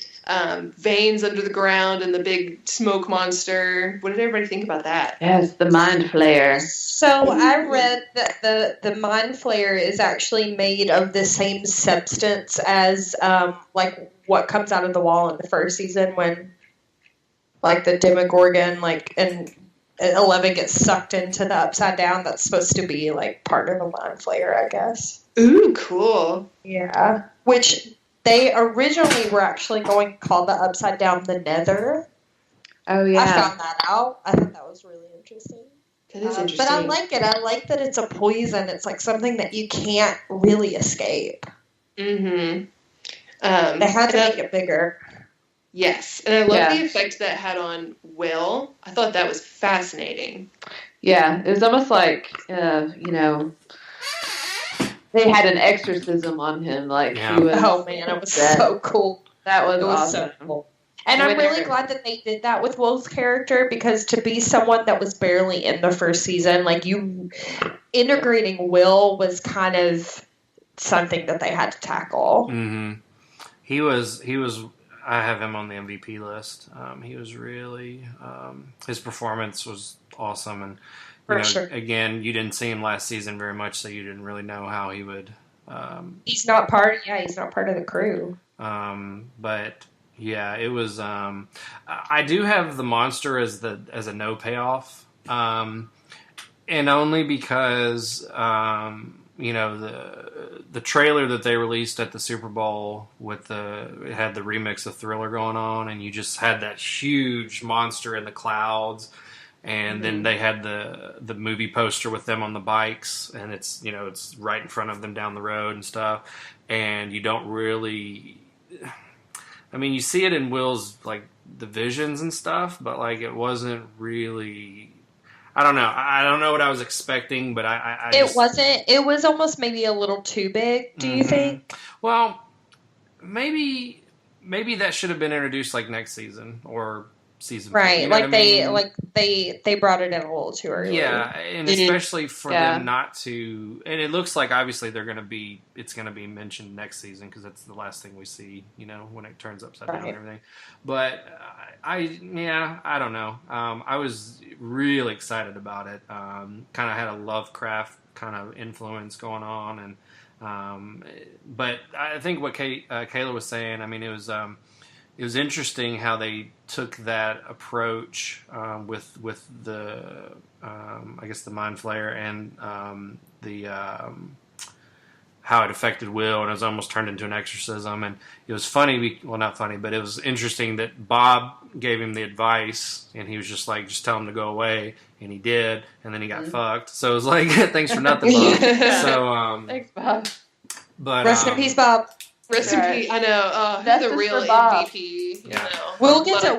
veins under the ground and the big smoke monster. What did everybody think about that? Yes, the mind flayer. So I read that the Mind Flayer is actually made of the same substance as like what comes out of the wall in the first season, when like the Demogorgon and 11 gets sucked into the Upside Down. That's supposed to be like part of the Mind Flayer, I guess. Ooh, cool. Yeah. Which they originally were actually going to call the Upside Down the Nether. Oh yeah. I found that out. I thought that was really interesting. That is interesting. But I like it. I like that it's a poison. It's like something that you can't really escape. Mm-hmm. They had to make it bigger. Yes, and I love Yeah. the effect that had on Will. I thought that was fascinating. Yeah, it was almost like they had an exorcism on him. Like Yeah. he was. Oh man, it was that, so cool. That was It was awesome. so cool. And I'm really glad that they did that with Will's character, because to be someone that was barely in the first season, like integrating Will was kind of something that they had to tackle. Mm-hmm. He was. I have him on the MVP list. He was really. His performance was awesome, and For sure. again, you didn't see him last season very much, so you didn't really know how he would He's not part. Yeah, he's not part of the crew. But yeah, it was. I do have the monster as a no payoff, and only because the trailer that they released at the Super Bowl it had the remix of Thriller going on, and you just had that huge monster in the clouds. And then they had the movie poster with them on the bikes, and it's right in front of them down the road and stuff. And you don't really, I mean, you see it in Will's like the visions and stuff, but like it wasn't really. I don't know. I don't know what I was expecting, but I it wasn't. It was almost maybe a little too big. Do you think? Well, maybe that should have been introduced like next season or season. Right, you know like they brought it in a little too early. Yeah, and especially for them not to. And it looks like obviously it's going to be mentioned next season because that's the last thing we see. When it turns upside down and everything. But I don't know. I was really excited about it. Kind of had a Lovecraft kind of influence going on, and but I think what Kayla was saying. I mean, it was interesting how they took that approach with the I guess the Mind Flayer and how it affected Will, and it was almost turned into an exorcism. And it was funny, well, not funny, but it was interesting that Bob gave him the advice, and he was just like, just tell him to go away, and he did, and then he got fucked. So it was like, thanks for nothing, Bob. So thanks, Bob. But rest in peace, Bob. Rest in peace. I know. That's the real Bob. MVP. Yeah. We'll get to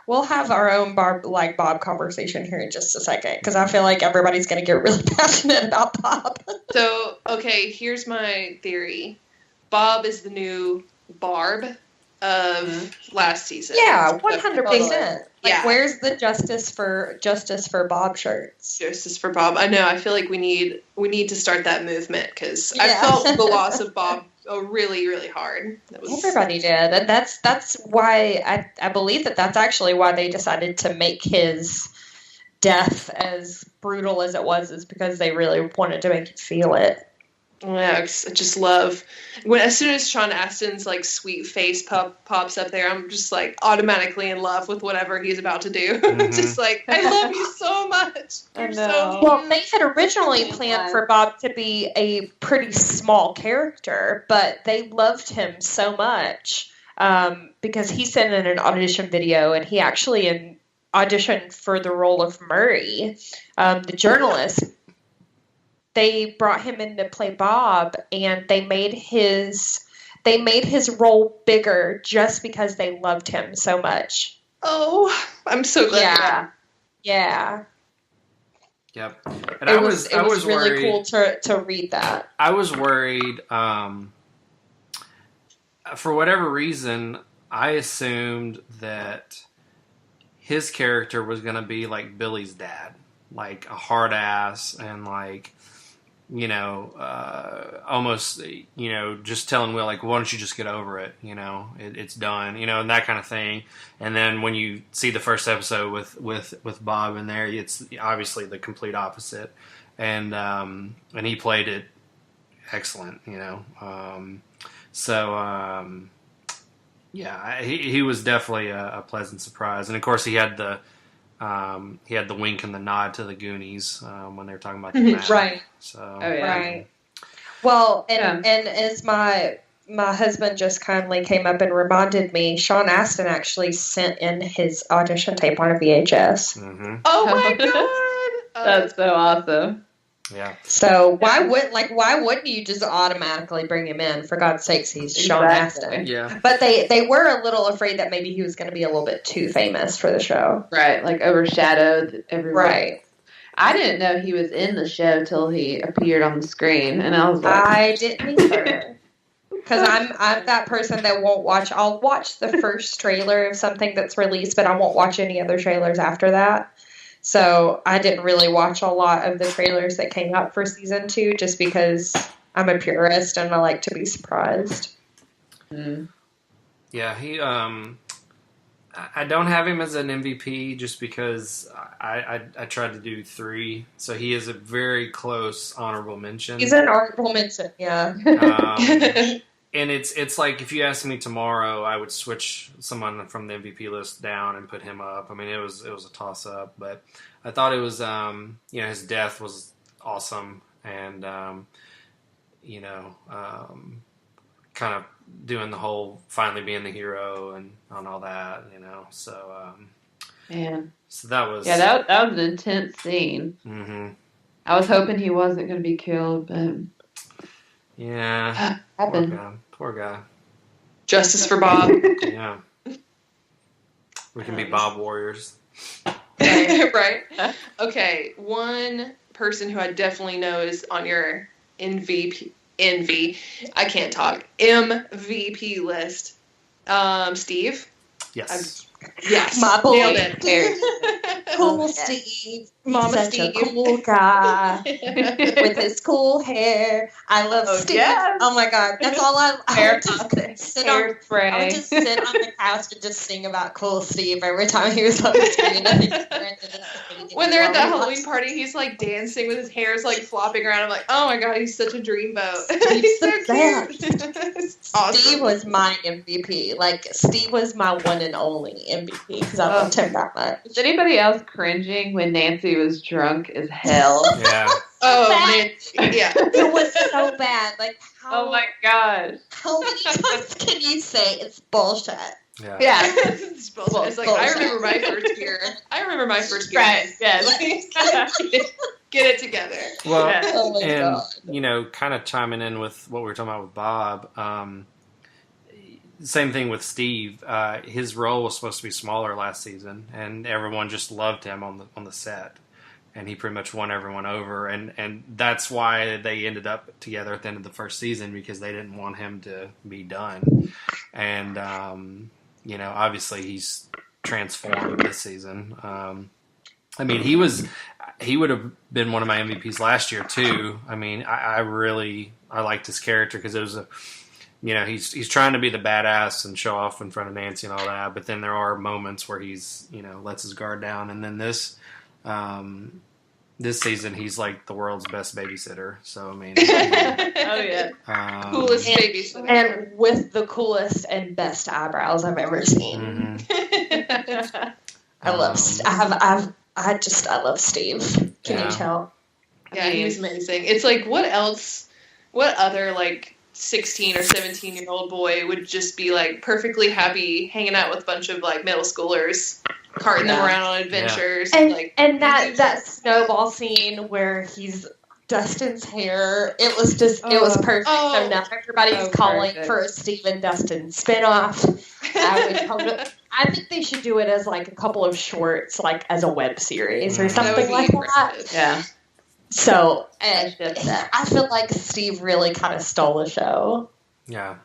we'll have our own Bob conversation here in just a second, because I feel like everybody's going to get really passionate about Bob. So, okay, here's my theory. Bob is the new Barb of last season. Yeah, 100%. Yeah. Where's the Justice for Bob shirts? Justice for Bob. I know. I feel like we need to start that movement, because I felt the loss of Bob really, really hard. Everybody did, and that's why I believe that's actually why they decided to make his death as brutal as it was, is because they really wanted to make you feel it. Yeah, I just love as soon as Sean Astin's like sweet face pops up there, I'm just like automatically in love with whatever he's about to do. Just like, I love you so much. You're so cute. Well, they had originally planned for Bob to be a pretty small character, but they loved him so much because he sent in an audition video, and he actually auditioned for the role of Murray, the journalist. They brought him in to play Bob, and they made his role bigger just because they loved him so much. Oh, I'm so glad. Yeah. Yep. And it I was really worried, cool to read that. I was worried. For whatever reason, I assumed that his character was going to be like Billy's dad, like a hard ass and like, almost, just telling Will, like, why don't you just get over it? It's done, and that kind of thing. And then when you see the first episode with Bob in there, it's obviously the complete opposite. And he played it excellent, he was definitely a pleasant surprise. And of course he had the wink and the nod to the Goonies when they were talking about the map. Right. So, right. Well, and as my husband just kindly came up and reminded me, Sean Astin actually sent in his audition tape on a VHS. Mm-hmm. Oh my god, that's so awesome. Yeah. So why wouldn't you just automatically bring him in? For God's sakes, he's Sean Astin. Yeah. But they were a little afraid that maybe he was going to be a little bit too famous for the show. Right, like overshadowed everyone. Right. I didn't know he was in the show till he appeared on the screen, and I was like, I didn't either. Because I'm that person that won't watch. I'll watch the first trailer of something that's released, but I won't watch any other trailers after that. So I didn't really watch a lot of the trailers that came out for season 2, just because I'm a purist and I like to be surprised. Yeah, he I don't have him as an MVP just because I tried to do 3, so he is a very close honorable mention. He's an honorable mention, yeah. And it's like if you asked me tomorrow, I would switch someone from the MVP list down and put him up. I mean, it was a toss up, but I thought it was his death was awesome, and kind of doing the whole finally being the hero and on all that, So Man. so that was that was an intense scene. Mm-hmm. I was hoping he wasn't going to be killed, but yeah, happened. Poor guy. Justice for Bob. Yeah, we can be Bob Warriors. Right. Okay, one person who I definitely know is on your MVP. I can't talk. MVP list. Steve. Yes. Yes. My boy. Nailed it. Cool Steve. Mama Such Steve. a cool guy with his cool hair. I love Steve. yes. Oh my god, that's all I would just sit on. I would Hairspray. just sit on the couch and just sing about Cool Steve every time he was on the screen. I think When they're at that Halloween party, he's like dancing with his hair's like flopping around. I'm like, oh my god, he's such a dreamboat. He's so the cute. It's awesome. Steve was my MVP. Like, Steve was my one and only MVP because I loved him that much. Was anybody else cringing when Nancy was drunk as hell? Yeah. Oh man, yeah. It was so bad. Like, how, Oh my gosh. how many times can you say it's bullshit? Yeah. Yeah. It's bullshit. It's like I remember my first year. Right. Yes. Get it together. Well, Yeah. Oh my and god. kind of chiming in with what we were talking about with Bob. Same thing with Steve. His role was supposed to be smaller last season, and everyone just loved him on the set, and he pretty much won everyone over. And that's why they ended up together at the end of the first season, because they didn't want him to be done. And obviously he's transformed this season. I mean, he would have been one of my MVPs last year too. I mean, I liked his character because it was he's trying to be the badass and show off in front of Nancy and all that, but then there are moments where he's lets his guard down, and then this season he's like the world's best babysitter. So I mean, Oh yeah. Coolest babies. And with the coolest and best eyebrows I've ever seen. mhm. I love. I love Steve. Can Yeah. you tell? Yeah, he was amazing. It's like, what else? What other like 16 or 17-year-old boy would just be like perfectly happy hanging out with a bunch of like middle schoolers, carting them Yeah. around on adventures? And Like, that snowball scene where he's Dustin's hair, it was perfect. Oh. So now everybody's Oh, calling perfect. for a Steve and Dustin spinoff. I think they should do it as like a couple of shorts, like as a web series or That that would something be like that. impressive. Yeah. So that. I feel like Steve really kind of stole the show. Yeah.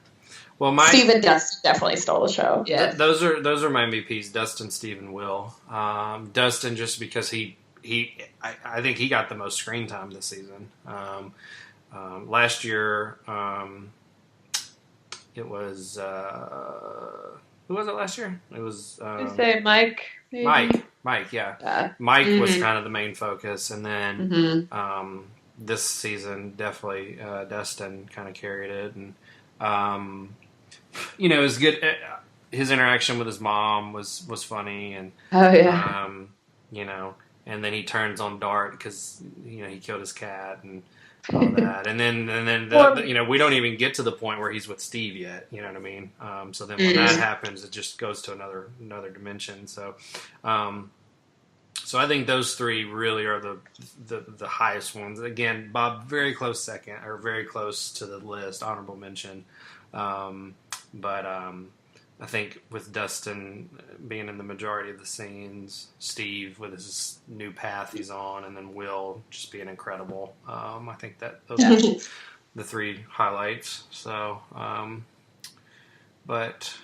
Well, my Steve and Dustin definitely stole the show. Yeah. those are my MVPs: Dustin, Steve, and Will. Dustin, just because I think he got the most screen time this season. Last year, it was who was it last year? It was You say Mike? Maybe? Mike, yeah. Yeah. Mike was Mhm. kind of the main focus, and then Mm-hmm. this season definitely Dustin kind of carried it, and it was good. His interaction with his mom was funny, and Oh yeah. and then he turns on Dart because he killed his cat and all that, and then we don't even get to the point where he's with Steve yet. You know what I mean? So then when that happens, it just goes to another dimension. So. So I think those three really are the highest ones. Again, Bob very close second, or very close to the list, honorable mention. But I think with Dustin being in the majority of the scenes, Steve with his new path he's on, and then Will just being incredible. I think that those are the three highlights. So, but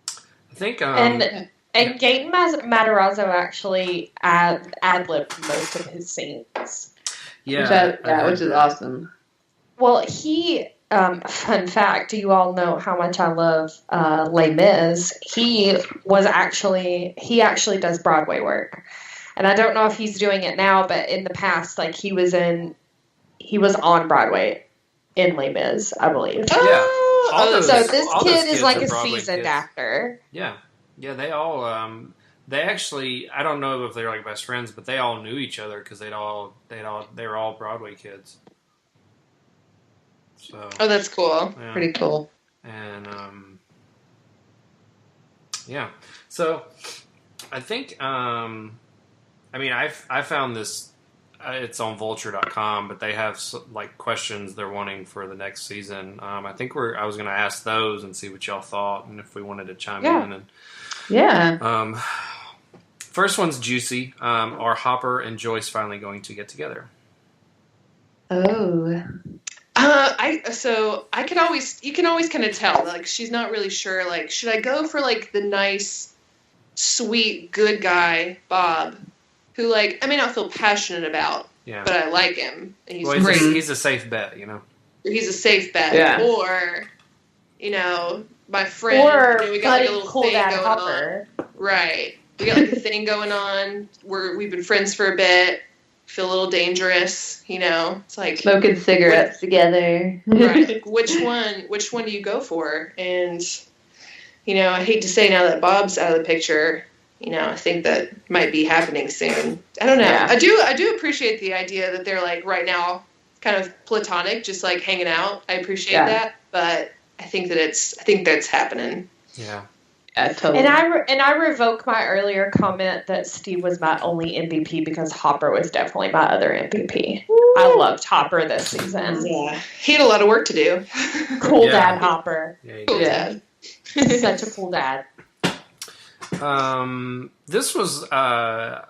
I think And Gaten Matarazzo actually ad-libbed most of his scenes. yeah, Which is awesome. Well, he fun fact, do you all know how much I love Les Mis? He actually does Broadway work. And I don't know if he's doing it now, but in the past, like he was on Broadway in Les Mis, I believe. So this kid is like a seasoned actor. Yeah, they all they actually, I don't know if they're like best friends, but they all knew each other because they were all Broadway kids. So that's cool. Yeah. Pretty cool. And yeah, so I think I found this. It's on Vulture.com, but they have like questions they're wanting for the next season. I think I was going to ask those and see what y'all thought, and if we wanted to chime in. And yeah. First one's juicy. Are Hopper and Joyce finally going to get together? Oh. You can always kind of tell, like, she's not really sure, like, should I go for, like, the nice, sweet, good guy, Bob, who, like, I may not feel passionate about, but I like him, and he's great. He's a safe bet, you know? He's a safe bet. Yeah. Or, my friend, or we got, like, a little cool thing dad going Hopper. on. Right. We got, like, a thing going on, we've been friends for a bit, feel a little dangerous, it's like smoking cigarettes together. Right. Which one do you go for? And I hate to say now that Bob's out of the picture, I think that might be happening soon. I don't know. Yeah. I do appreciate the idea that they're like right now kind of platonic, just like hanging out. I appreciate that, but I think that's happening. Yeah. Yeah, totally. And I revoke my earlier comment that Steve was my only MVP because Hopper was definitely my other MVP. I loved Hopper this season. Yeah, he had a lot of work to do. Cool dad Hopper. Yeah, cool dad. Such a cool dad. This was I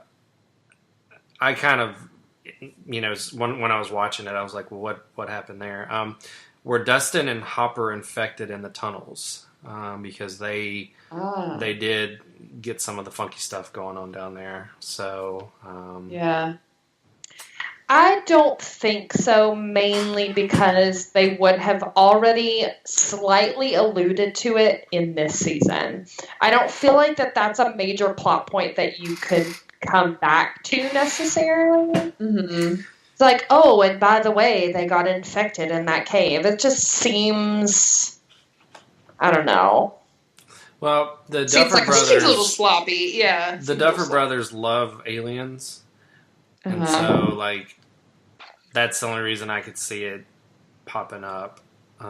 kind of when I was watching it, I was like, well, what happened there? Were Dustin and Hopper infected in the tunnels? Because they did get some of the funky stuff going on down there. So yeah. I don't think so, mainly because they would have already slightly alluded to it in this season. I don't feel like that's a major plot point that you could come back to necessarily. Mm-hmm. It's like, oh, and by the way, they got infected in that cave. It just seems, I don't know. Well, the Duffer Brothers seems a little sloppy. Yeah, the Duffer Brothers love aliens. And so, like, that's the only reason I could see it popping up. But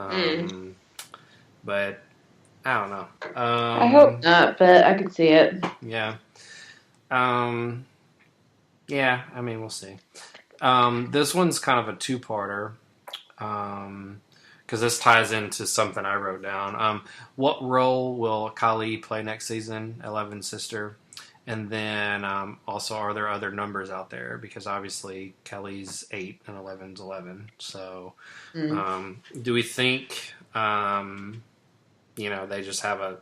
I don't know. I hope not, but I could see it. Yeah. Yeah, I mean, we'll see. This one's kind of a two-parter. Because this ties into something I wrote down. What role will Kali play next season, Eleven's sister? And then also, are there other numbers out there? Because obviously, Kelly's 8 and 11's 11. So, do we think, they just have an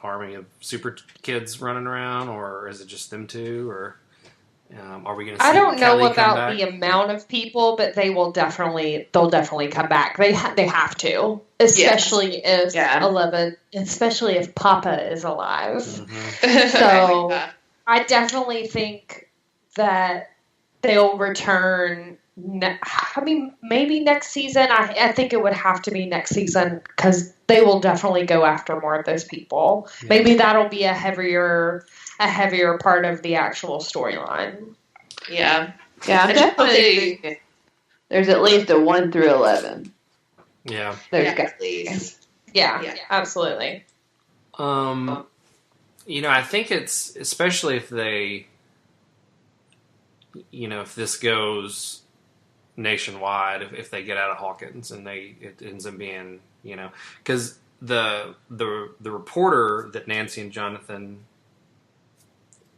army of super kids running around, or is it just them two? Or are we going to see I don't know Kelly come about back? the amount of people, but they'll definitely come back. They have to, especially if 11, especially if Papa is alive. Mm-hmm. So I definitely think that they'll return. Maybe next season. I think it would have to be next season because they will definitely go after more of those people. Yeah. Maybe that'll be a heavier part of the actual storyline. Yeah. Yeah, I'm definitely think there's at least a 1 through 11. Yeah. There's at least. Yeah, absolutely. I think it's, especially if they, if this goes nationwide, if they get out of Hawkins and it ends up being, because the reporter that Nancy and Jonathan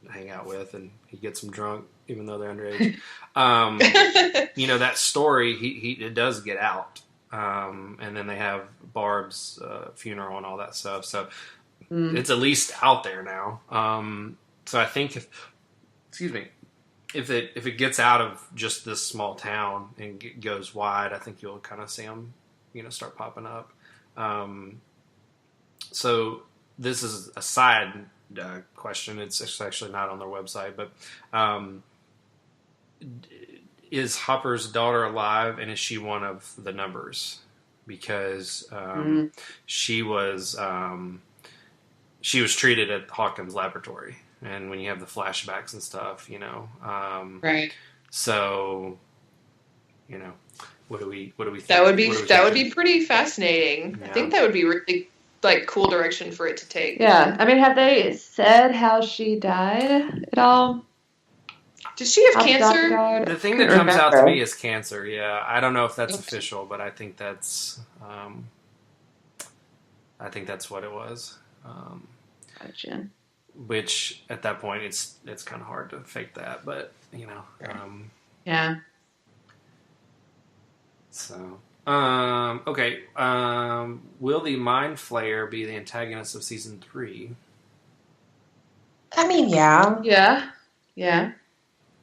hang out with, and he gets them drunk even though they're underage. That story, it does get out, and then they have Barb's funeral and all that stuff. So it's at least out there now. So I think if it gets out of just this small town and goes wide, I think you'll kind of see them, start popping up. So this is a side question. It's actually not on their website, but is Hopper's daughter alive, and is she one of the numbers? Because she was treated at Hawkins Laboratory, and when you have the flashbacks and stuff, Right. So, what do we think? That would be pretty fascinating. Yeah. I think that would be really cool direction for it to take. Yeah, I mean, have they said how she died at all? Did she have How the doctor cancer? died? The thing that comes out to me is cancer. Yeah, I don't know if that's official, but I think that's what it was. Gotcha. Which at that point, it's kind of hard to fake that, but Yeah. So okay. Will the Mind Flayer be the antagonist of season 3? I mean, yeah. Yeah.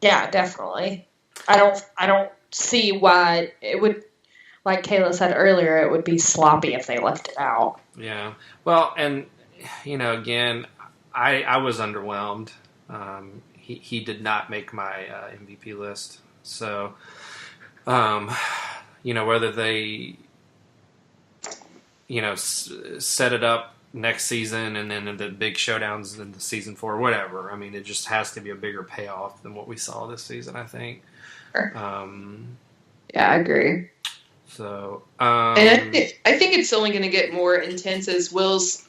Yeah, definitely. I don't see why it would, like Kayla said earlier, it would be sloppy if they left it out. Yeah. Well, and again, I was underwhelmed. He did not make my MVP list. So, whether they, set it up next season and then the big showdowns in the season 4, whatever. I mean, it just has to be a bigger payoff than what we saw this season, I think. Sure. Yeah, I agree. So, and I think it's only going to get more intense as Will's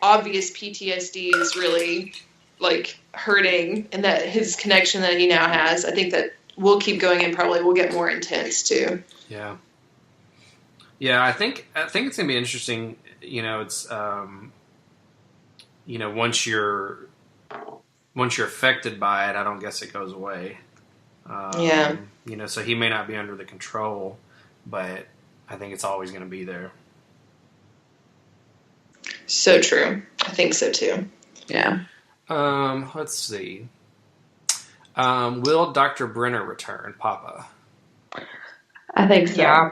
obvious PTSD is really hurting, and that his connection that he now has. I think that we'll keep going and probably will get more intense too. Yeah. Yeah, I think it's going to be interesting. It's once you're affected by it, I don't guess it goes away. Yeah. So he may not be under the control, but I think it's always going to be there. So true. I think so too. Yeah. Let's see. Will Dr. Brenner return, Papa? I think so. Yeah.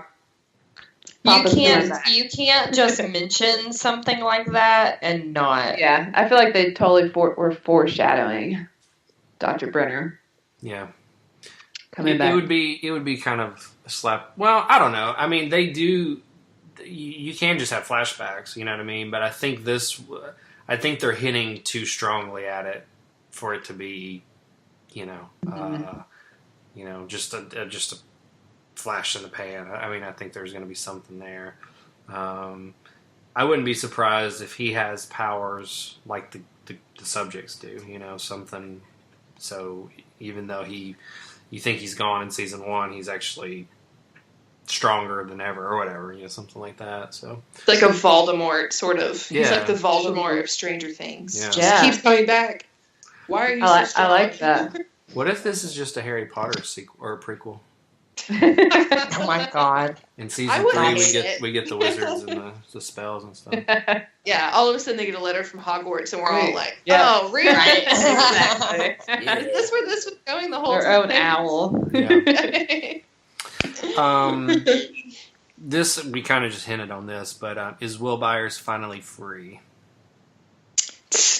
Papa's doing that. You can't just mention something like that and not. Yeah, I feel like they totally were foreshadowing Dr. Brenner Yeah. coming back. It would be kind of a slap. Well, I don't know. I mean, they do. You can just have flashbacks. You know what I mean? But I think they're hitting too strongly at it for it to be, just a flash in the pan. I mean, I think there's going to be something there. I wouldn't be surprised if he has powers like the subjects do. Something. So even though you think he's gone in season 1, he's actually stronger than ever, or whatever, something like that. So It's like a Voldemort sort of. Yeah. He's like the Voldemort of Stranger Things. Yeah. Just keeps coming back. Why are you so strong? I like that. what if this is just a Harry Potter sequel or a prequel? Oh my god. In season I would 3, hate it. we get the wizards and the spells and stuff. Yeah, all of a sudden they get a letter from Hogwarts and we're all like, Yeah. oh, really? Right. Exactly. Is this where this was going the whole Their time? own owl. Yeah. This we kind of just hinted on this, but is Will Byers finally free?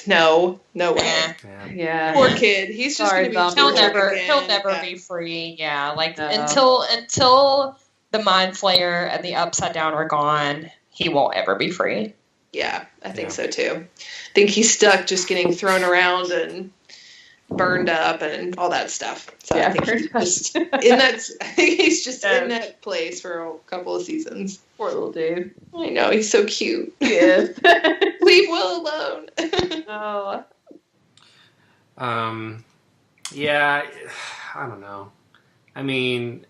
No way. Yeah. Yeah. Yeah. Poor kid. He's just Sorry, going to be Zombie. He'll again. never Yeah. be free. Yeah, No. until the Mind Flayer and the Upside Down are gone, he won't ever be free. Yeah, I think Yeah. so too. I think he's stuck just getting thrown around and burned up and all that stuff. So Yeah, I think he's just in that. I think he's just in that place for a couple of seasons. Poor little dude. I know he's so cute. Yes. Leave Will alone. Oh. Yeah, I don't know. I mean,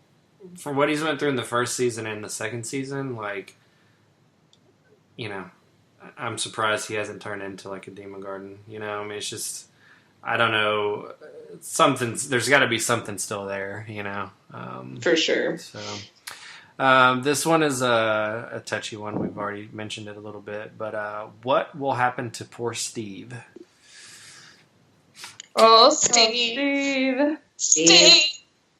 for what he's went through in the first season and the second season, I'm surprised he hasn't turned into a Demon Garden. I mean, it's just, I don't know, there's got to be something still there, For sure. So, this one is a touchy one. We've already mentioned it a little bit, but what will happen to poor Steve? Oh, Steve. Steve.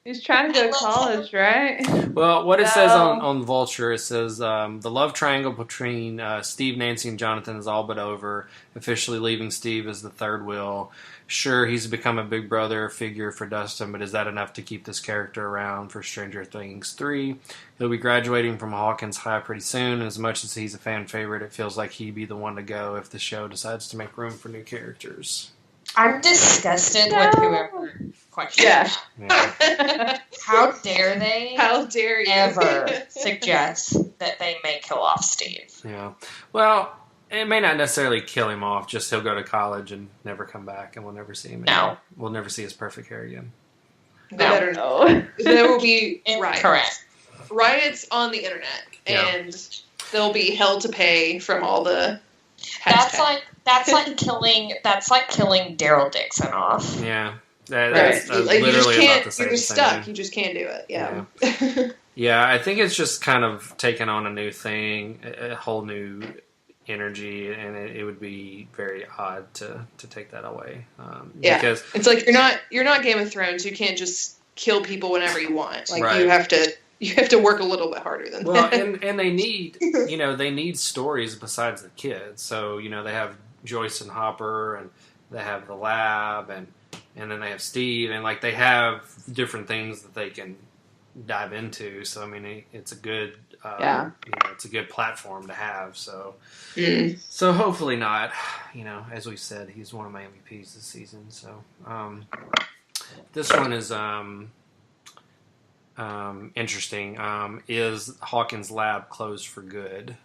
He's trying to go to college, right? Well, what it says No. on Vulture, it says the love triangle between Steve, Nancy, and Jonathan is all but over. Officially leaving Steve as the third wheel. Sure, he's become a big brother figure for Dustin, but is that enough to keep this character around for Stranger Things 3? He'll be graduating from Hawkins High pretty soon, and as much as he's a fan favorite, it feels like he'd be the one to go if the show decides to make room for new characters. I'm disgusted with whoever questioned. Yeah. Yeah. How dare they How dare you ever suggest that they may kill off Steve? Yeah. Well, it may not necessarily kill him off, just he'll go to college and never come back, and we'll never see him again. No. We'll never see his perfect hair again. They better not. No. There will be Incorrect. riots on the internet, Yeah. and there'll be hell to pay from all the That's hashtags. like killing Daryl Dixon off. Yeah. Right. That's Like, you just literally about can't. the same You're just thing. stuck. You just can't do it. Yeah. Yeah, I think it's just kind of taken on a new thing, a whole new energy, and it would be very odd to take that away. Yeah. Because It's like you're not Game of Thrones. You can't just kill people whenever you want. Like Right. you have to work a little bit harder than well, that. and they need they need stories besides the kids. So they have Joyce and Hopper, and they have the lab, and then they have Steve, and like they have different things that they can dive into. So I mean, it's a good it's a good platform to have. So. Mm. So hopefully not. As we said, he's one of my MVPs this season. So this one is interesting. Is Hawkins' lab closed for good?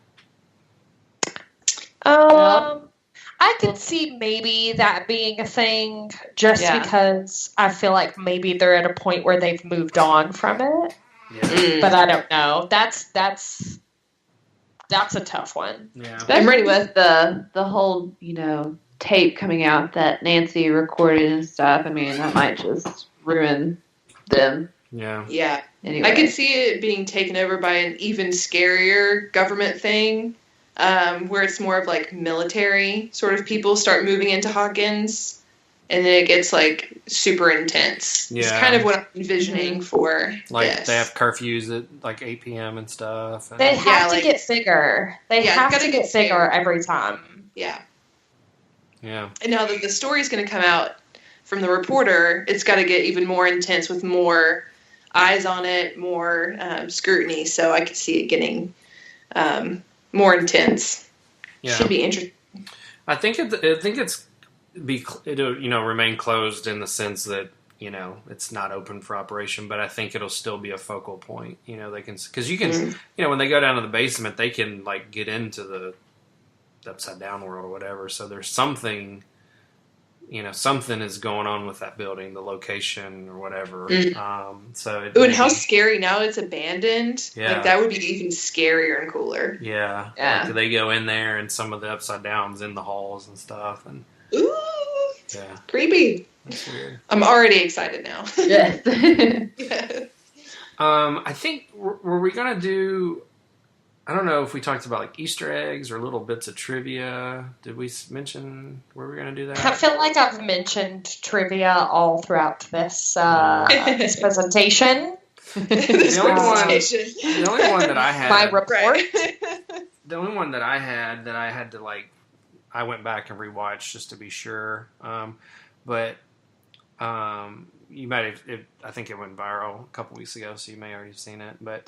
I could see maybe that being a thing just Yeah. because I feel like maybe they're at a point where they've moved on from it. Yeah. Mm. But I don't know. That's a tough one. Yeah. Especially with the whole, tape coming out that Nancy recorded and stuff. I mean, that might just ruin them. Yeah. Yeah. Anyway. I could see it being taken over by an even scarier government thing, where it's more of like military sort of people start moving into Hawkins, and then it gets like super intense. It's Yeah. kind of what I'm envisioning for Like this. they have curfews at like 8 p.m. and stuff. And, They have to like- get bigger. They Yeah, have gotta to get get bigger every time. Yeah. yeah. And now that the story's going to come out from the reporter, it's got to get even more intense with more eyes on it, more scrutiny. So I could see it getting more intense. Yeah. Should be interesting. I think it'll remain closed in the sense that it's not open for operation, but I think it'll still be a focal point. They can, because you can when they go down to the basement, they can like get into the upside down world or whatever. So there's something something is going on with that building, the location or whatever. So Ooh, and how scary now it's abandoned. Yeah. Like that would be even scarier and cooler. yeah, Yeah. Like, they go in there and some of the upside downs in the halls and stuff, and Ooh, yeah, creepy. that's weird. I'm already excited now. Yes. Yeah. I think were we gonna do? I don't know if we talked about like Easter eggs or little bits of trivia. Did we mention were we gonna do I that? feel like I've mentioned trivia all throughout this this presentation. This The only one- presentation. The only one that I had, My report. Right. the only one that I had to like, I went back and rewatched just to be sure. But you might have. I think it went viral a couple weeks ago, so you may already have seen it. But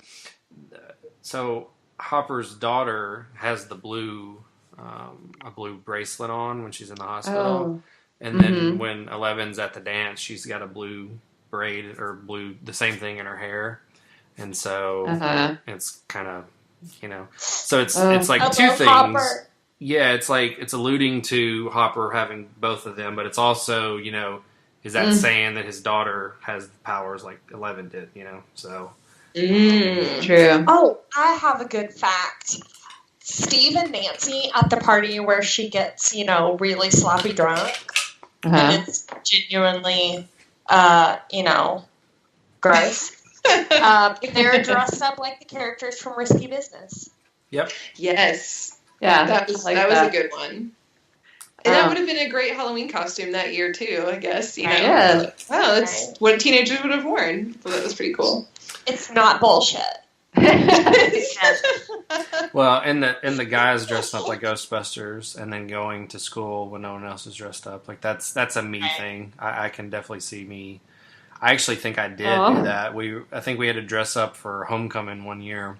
so Hopper's daughter has the blue, a blue bracelet on when she's in the hospital, and then when Eleven's at the dance, she's got a blue braid or the same thing in her hair, and so it's kind of so it's like I two love things. Hopper. Yeah, it's like it's alluding to Hopper having both of them, but it's also is that saying that his daughter has powers like 11 did, so. True. Oh, I have a good fact. Steve and Nancy at the party where she gets, really sloppy drunk, and it's genuinely, gross. They're dressed up like the characters from Risky Business. Yep. Yes. Yeah. That was like that was that. a good one. And that would have been a great Halloween costume that year too, I guess. You know, Yeah. wow, that's what teenagers would have worn. So that was pretty cool. It's not bullshit. Well, and the guys dressed up like Ghostbusters and then going to school when no one else is dressed up. Like that's a me thing. I can definitely see me. I actually think I did do that. I think we had to dress up for homecoming one year,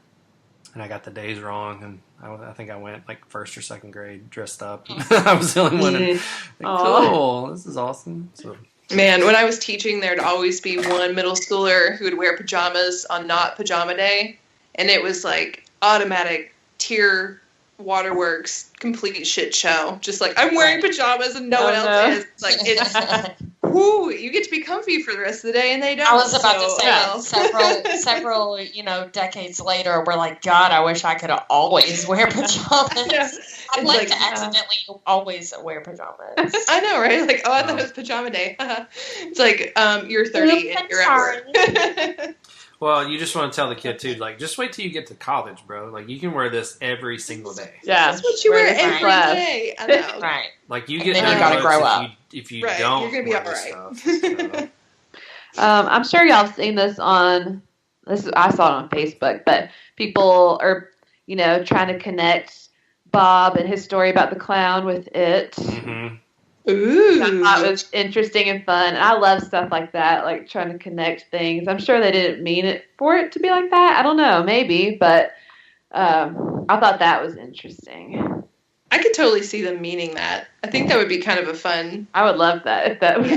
and I got the days wrong, and I think I went like first or second grade dressed up. I was the only one. Like, cool, this is awesome. So. Man, when I was teaching, there'd always be one middle schooler who would wear pajamas on not pajama day, and it was like automatic tier waterworks complete shit show. Just like, I'm wearing pajamas and no one else is. Like, it's whoo, you get to be comfy for the rest of the day, and they don't. I was about to say several decades later, we're like, God, I wish I could always wear pajamas. Yeah. I'd like to accidentally always wear pajamas. I know, right? Like, I thought it was pajama day. It's like, you're 30 and you're at work. Well, you just want to tell the kid too, like, just wait till you get to college, bro. Like, you can wear this every single day. Yeah, that's what you wear every day. I know. Right. Like, you get. And then you gotta grow up. If you right. don't, you're gonna be wear all right. Stuff, so. I'm sure y'all have seen this on. I saw it on Facebook, but people are, trying to connect Bob and his story about the clown with it. Mm-hmm. Ooh. I thought it was interesting and fun. And I love stuff like that, like trying to connect things. I'm sure they didn't mean it for it to be like that. I don't know, maybe, but I thought that was interesting. I could totally see them meaning that. I think that would be kind of a fun. I would love that if that was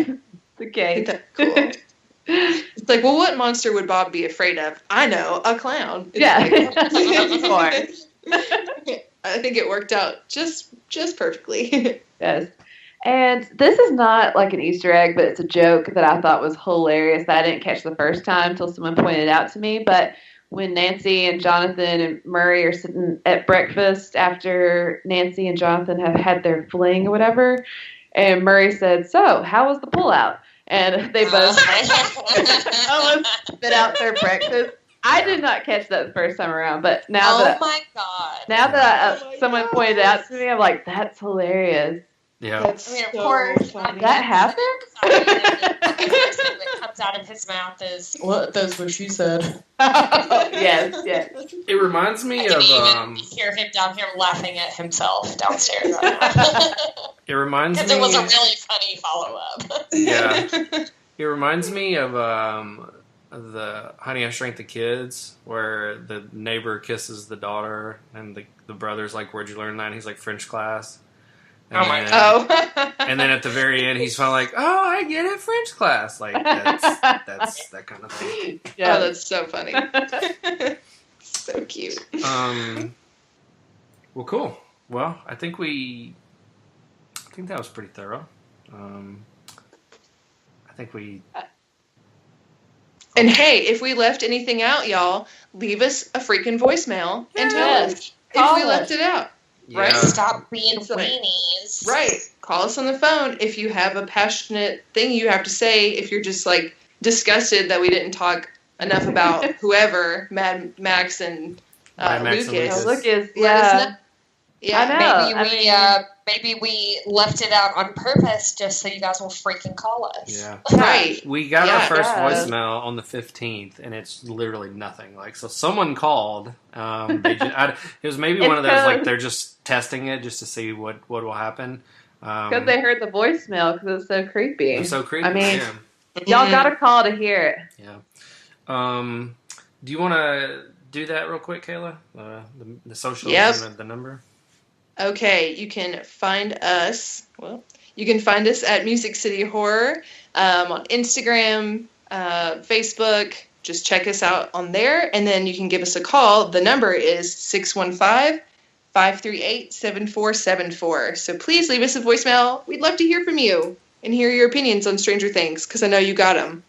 the I case. think that's cool. It's like, well, what monster would Bob be afraid of? I know, a clown. It's Yeah, like, of course. I think it worked out just perfectly. Yes. And this is not like an Easter egg, but it's a joke that I thought was hilarious that I didn't catch the first time until someone pointed it out to me. But when Nancy and Jonathan and Murray are sitting at breakfast after Nancy and Jonathan have had their fling or whatever, and Murray said, "So, how was the pullout?" And they both almost spit out their breakfast. I did not catch that the first time around, but now my God. Now that Oh my someone gosh. pointed it out to me, I'm like, that's hilarious. Yeah. That's I mean, of so course, funny. That happened? The first thing that comes out of his mouth is, "What? That's what she said." Yes. It reminds me I can of even hear him down here laughing at himself downstairs right now. it reminds Because me it was a really funny follow-up. Yeah. It reminds me of the Honey, I Shrunk the Kids, where the neighbor kisses the daughter and the brother's like, "Where'd you learn that?" And he's like, "French class." And Oh my then- Oh. And then at the very end, he's finally like, "Oh, I get it, French class." Like that's that kind of thing. Oh, Yeah. that's so funny. So cute. Well, cool. Well, I think that was pretty thorough. I think we. And hey, if we left anything out, y'all, leave us a freaking voicemail and tell Yes. us Call if we us. left it out. Right? Yeah. Stop being It's like- weenies. Right. Call us on the phone if you have a passionate thing you have to say. If you're just like disgusted that we didn't talk enough about whoever, Mad Max and Mad Max and Lucas. Lucas. Lucas, Let us yeah. know. Yeah. I know. Maybe we left it out on purpose just so you guys will freaking call us. Yeah. Right. We got Yeah. our first Yeah. voicemail on the 15th, and it's literally nothing. Like, so someone called. It was maybe one of those, like, they're just testing it just to see what will happen. Because they heard the voicemail because it's so creepy. It was so creepy. I mean, yeah. y'all got to call to hear it. Yeah. Do you want to do that real quick, Kayla? The socials Yep. and the number? Okay, you can find us. Well, you can find us at Music City Horror on Instagram, Facebook. Just check us out on there, and then you can give us a call. The number is 615-538-7474. So please leave us a voicemail. We'd love to hear from you and hear your opinions on Stranger Things, because I know you got them.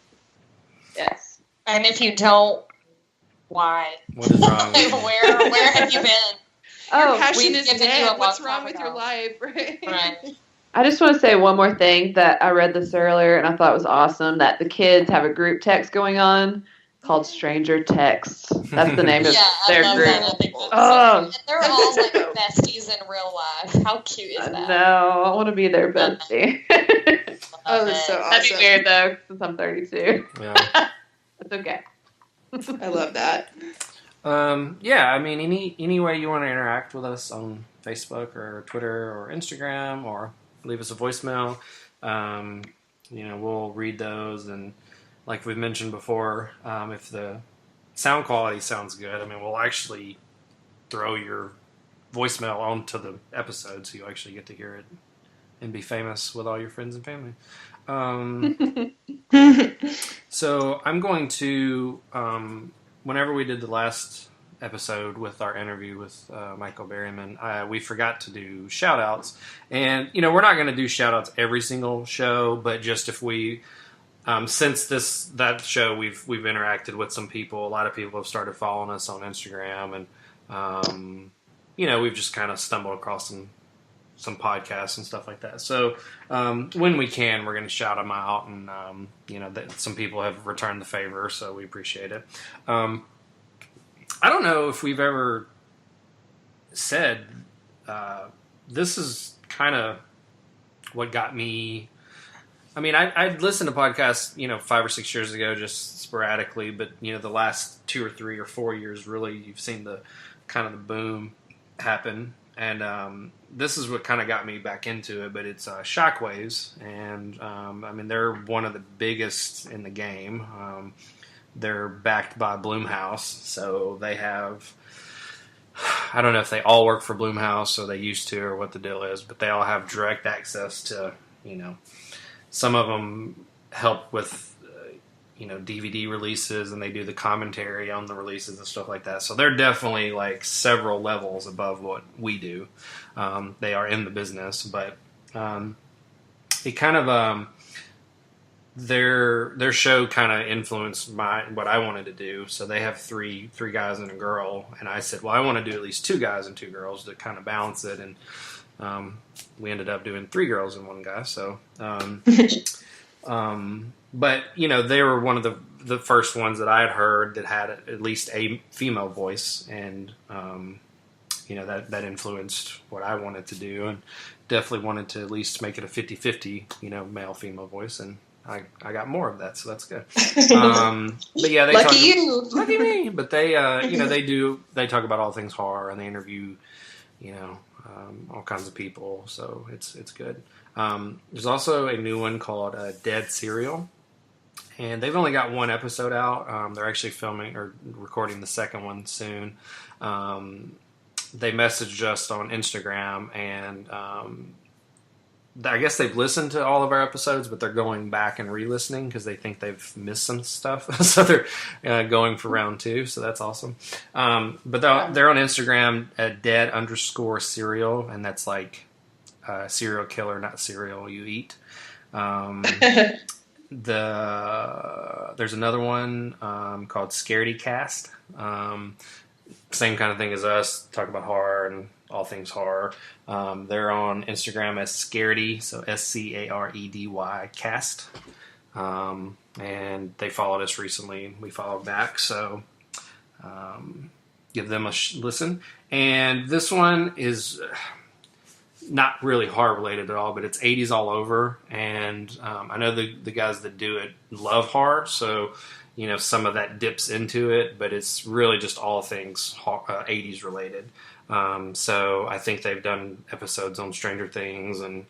Yes. And if you don't, why? What is wrong with you? Where have you been? Your passion we've is given you dead. a long What's wrong time with ago. your life? Right. Right. I just want to say one more thing that I read this earlier and I thought was awesome, that the kids have a group text going on called Stranger Text. That's the name of Yeah, I their love group. that. I think that's Oh. and they're all like besties in real life. How cute is that? No, I want to be their bestie. Oh, that's so That'd be awesome. weird though, since I'm 32. Yeah. That's okay. I love that. Yeah, I mean, any way you want to interact with us on Facebook or Twitter or Instagram, or leave us a voicemail. We'll read those, and like we've mentioned before, if the sound quality sounds good, I mean, we'll actually throw your voicemail onto the episode, so you actually get to hear it and be famous with all your friends and family. So I'm going to, whenever we did the last episode with our interview with Michael Berryman, we forgot to do shout outs. And, we're not going to do shout outs every single show, but just if we, since that show, we've interacted with some people. A lot of people have started following us on Instagram, and, we've just kind of stumbled across some podcasts and stuff like that. So when we can, we're going to shout them out, and some people have returned the favor, so we appreciate it. I don't know if we've ever said this is kind of what got me. I mean, I'd listened to podcasts 5 or 6 years ago, just sporadically, but the last 2 or 3 or 4 years, really, you've seen the kind of the boom happen. And this is what kind of got me back into it, but it's Shockwaves, and I mean, they're one of the biggest in the game. They're backed by Blumhouse, so they have, I don't know if they all work for Blumhouse, or they used to, or what the deal is, but they all have direct access to, some of them help with, DVD releases, and they do the commentary on the releases and stuff like that. So they're definitely like several levels above what we do. They are in the business, but it kind of their show kind of influenced what I wanted to do. So they have three guys and a girl, and I said, well, I want to do at least 2 guys and 2 girls to kind of balance it, and we ended up doing 3 girls and 1 guy. So. But, they were one of the first ones that I had heard that had at least a female voice, and, that influenced what I wanted to do, and definitely wanted to at least make it a 50-50, male-female voice, and I got more of that, so that's good. But yeah, lucky me. But they, they talk about all things horror, and they interview, all kinds of people, so it's good. There's also a new one called Dead Serial, and they've only got 1 episode out. They're actually filming or recording the second one soon. They messaged us on Instagram, and I guess they've listened to all of our episodes, but they're going back and re-listening because they think they've missed some stuff. So they're going for round 2, so that's awesome. But they're on Instagram at dead_serial, and that's like serial killer, not cereal you eat. There's another one called Scaredy Cast. Same kind of thing as us, talk about horror and all things horror. They're on Instagram as Scaredy, so SCAREDY cast. And they followed us recently. We followed back, so give them a listen. And this one is not really horror related at all, but it's 80s all over. And I know the guys that do it love horror, so some of that dips into it, but it's really just all things 80s related. So I think they've done episodes on Stranger Things, and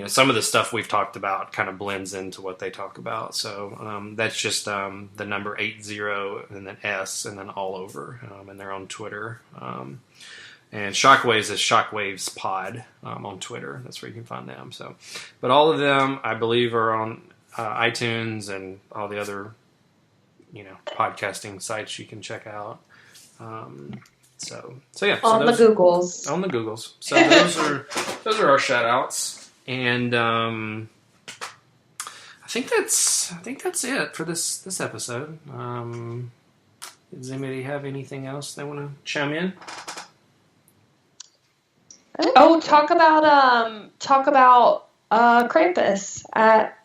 some of the stuff we've talked about kind of blends into what they talk about. So that's just the number 80 and then S and then all over, and they're on Twitter. And Shockwaves is Shockwaves Pod on Twitter. That's where you can find them. So, but all of them, I believe, are on iTunes and all the other podcasting sites you can check out. So yeah. On the Googles. On the Googles. So those are our shout outs. And I think that's it for this episode. Does anybody have anything else they want to chime in? Oh, talk about Krampus at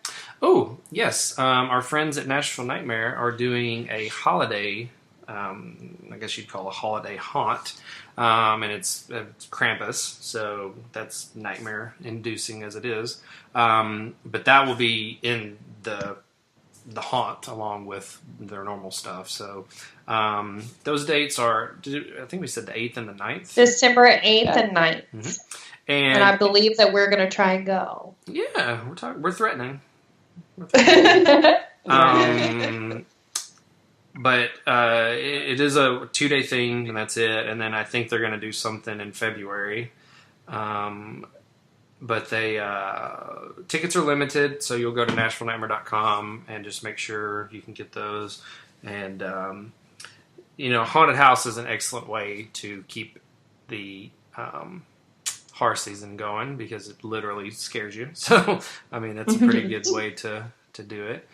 Oh, yes. Our friends at Nashville Nightmare are doing a holiday, I guess you'd call a holiday haunt. And it's Krampus, so that's nightmare-inducing as it is. But that will be in the haunt along with their normal stuff. So those dates are, I think we said the 8th and the 9th. December 8th and 9th. Mm-hmm. And I believe that we're going to try and go. Yeah, we're threatening. But it is a 2-day thing, and that's it. And then I think they're going to do something in February. But tickets are limited, so you'll go to NashvilleNightmare.com and just make sure you can get those. And haunted house is an excellent way to keep the horror season going because it literally scares you. So I mean, that's a pretty good way to do it.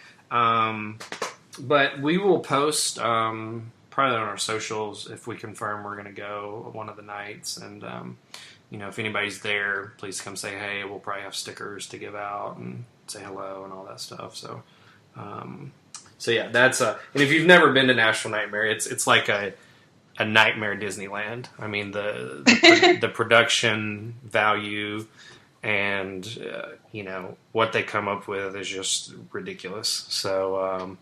But we will post probably on our socials if we confirm we're going to go one of the nights. And, if anybody's there, please come say hey. We'll probably have stickers to give out and say hello and all that stuff. So, yeah, that's and if you've never been to Nashville Nightmare, it's like a nightmare Disneyland. I mean, the production value and, what they come up with is just ridiculous. So,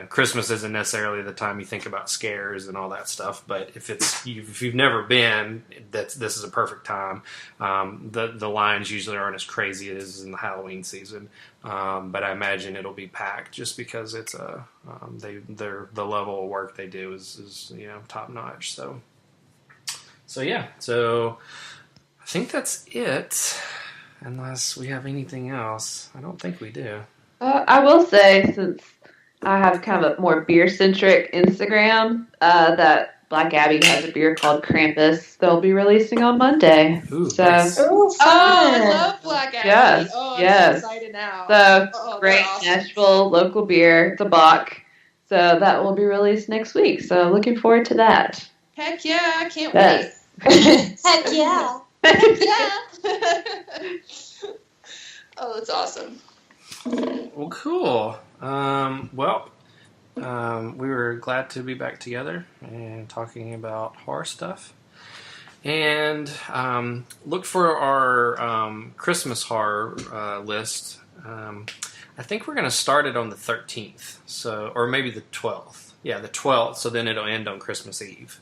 Christmas isn't necessarily the time you think about scares and all that stuff, but if you've never been, this is a perfect time. The lines usually aren't as crazy as in the Halloween season, but I imagine it'll be packed just because it's the level of work they do is top notch. So yeah, so I think that's it, unless we have anything else. I don't think we do. I will say, since I have kind of a more beer-centric Instagram, that Black Abbey has a beer called Krampus. They'll be releasing on Monday. Ooh, so, nice. Oh, I love Black Abbey. Yes, I'm yes. so excited now. So, great awesome. Nashville local beer. It's a Bock. So that will be released next week. So looking forward to that. Heck yeah, I can't Yes. wait. Heck yeah. Yeah. Oh, that's awesome. Well, cool. We were glad to be back together and talking about horror stuff. And look for our Christmas horror list. I think we're going to start it on the 13th, or maybe the 12th. Yeah, the 12th. So then it'll end on Christmas Eve.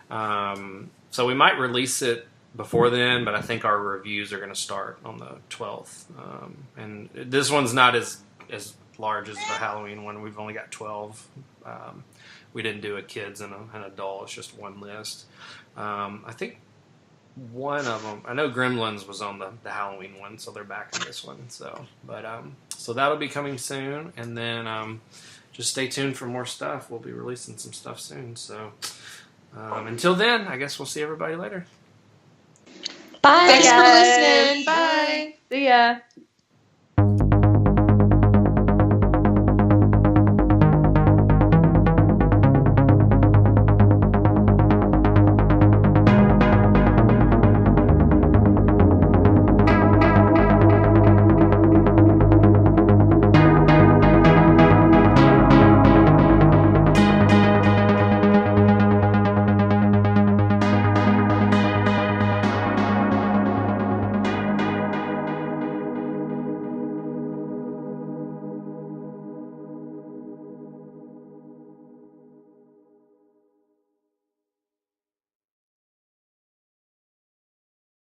So we might release it before then, but I think our reviews are going to start on the 12th. And this one's not as large as the Halloween one. We've only got 12. We didn't do a kids and an adult. It's just one list. I think one of them, I know Gremlins was on the Halloween one, so they're back in this one. So that'll be coming soon. And then just stay tuned for more stuff. We'll be releasing some stuff soon. So until then, I guess we'll see everybody later. Bye, Thanks guys. for listening. Bye. See ya.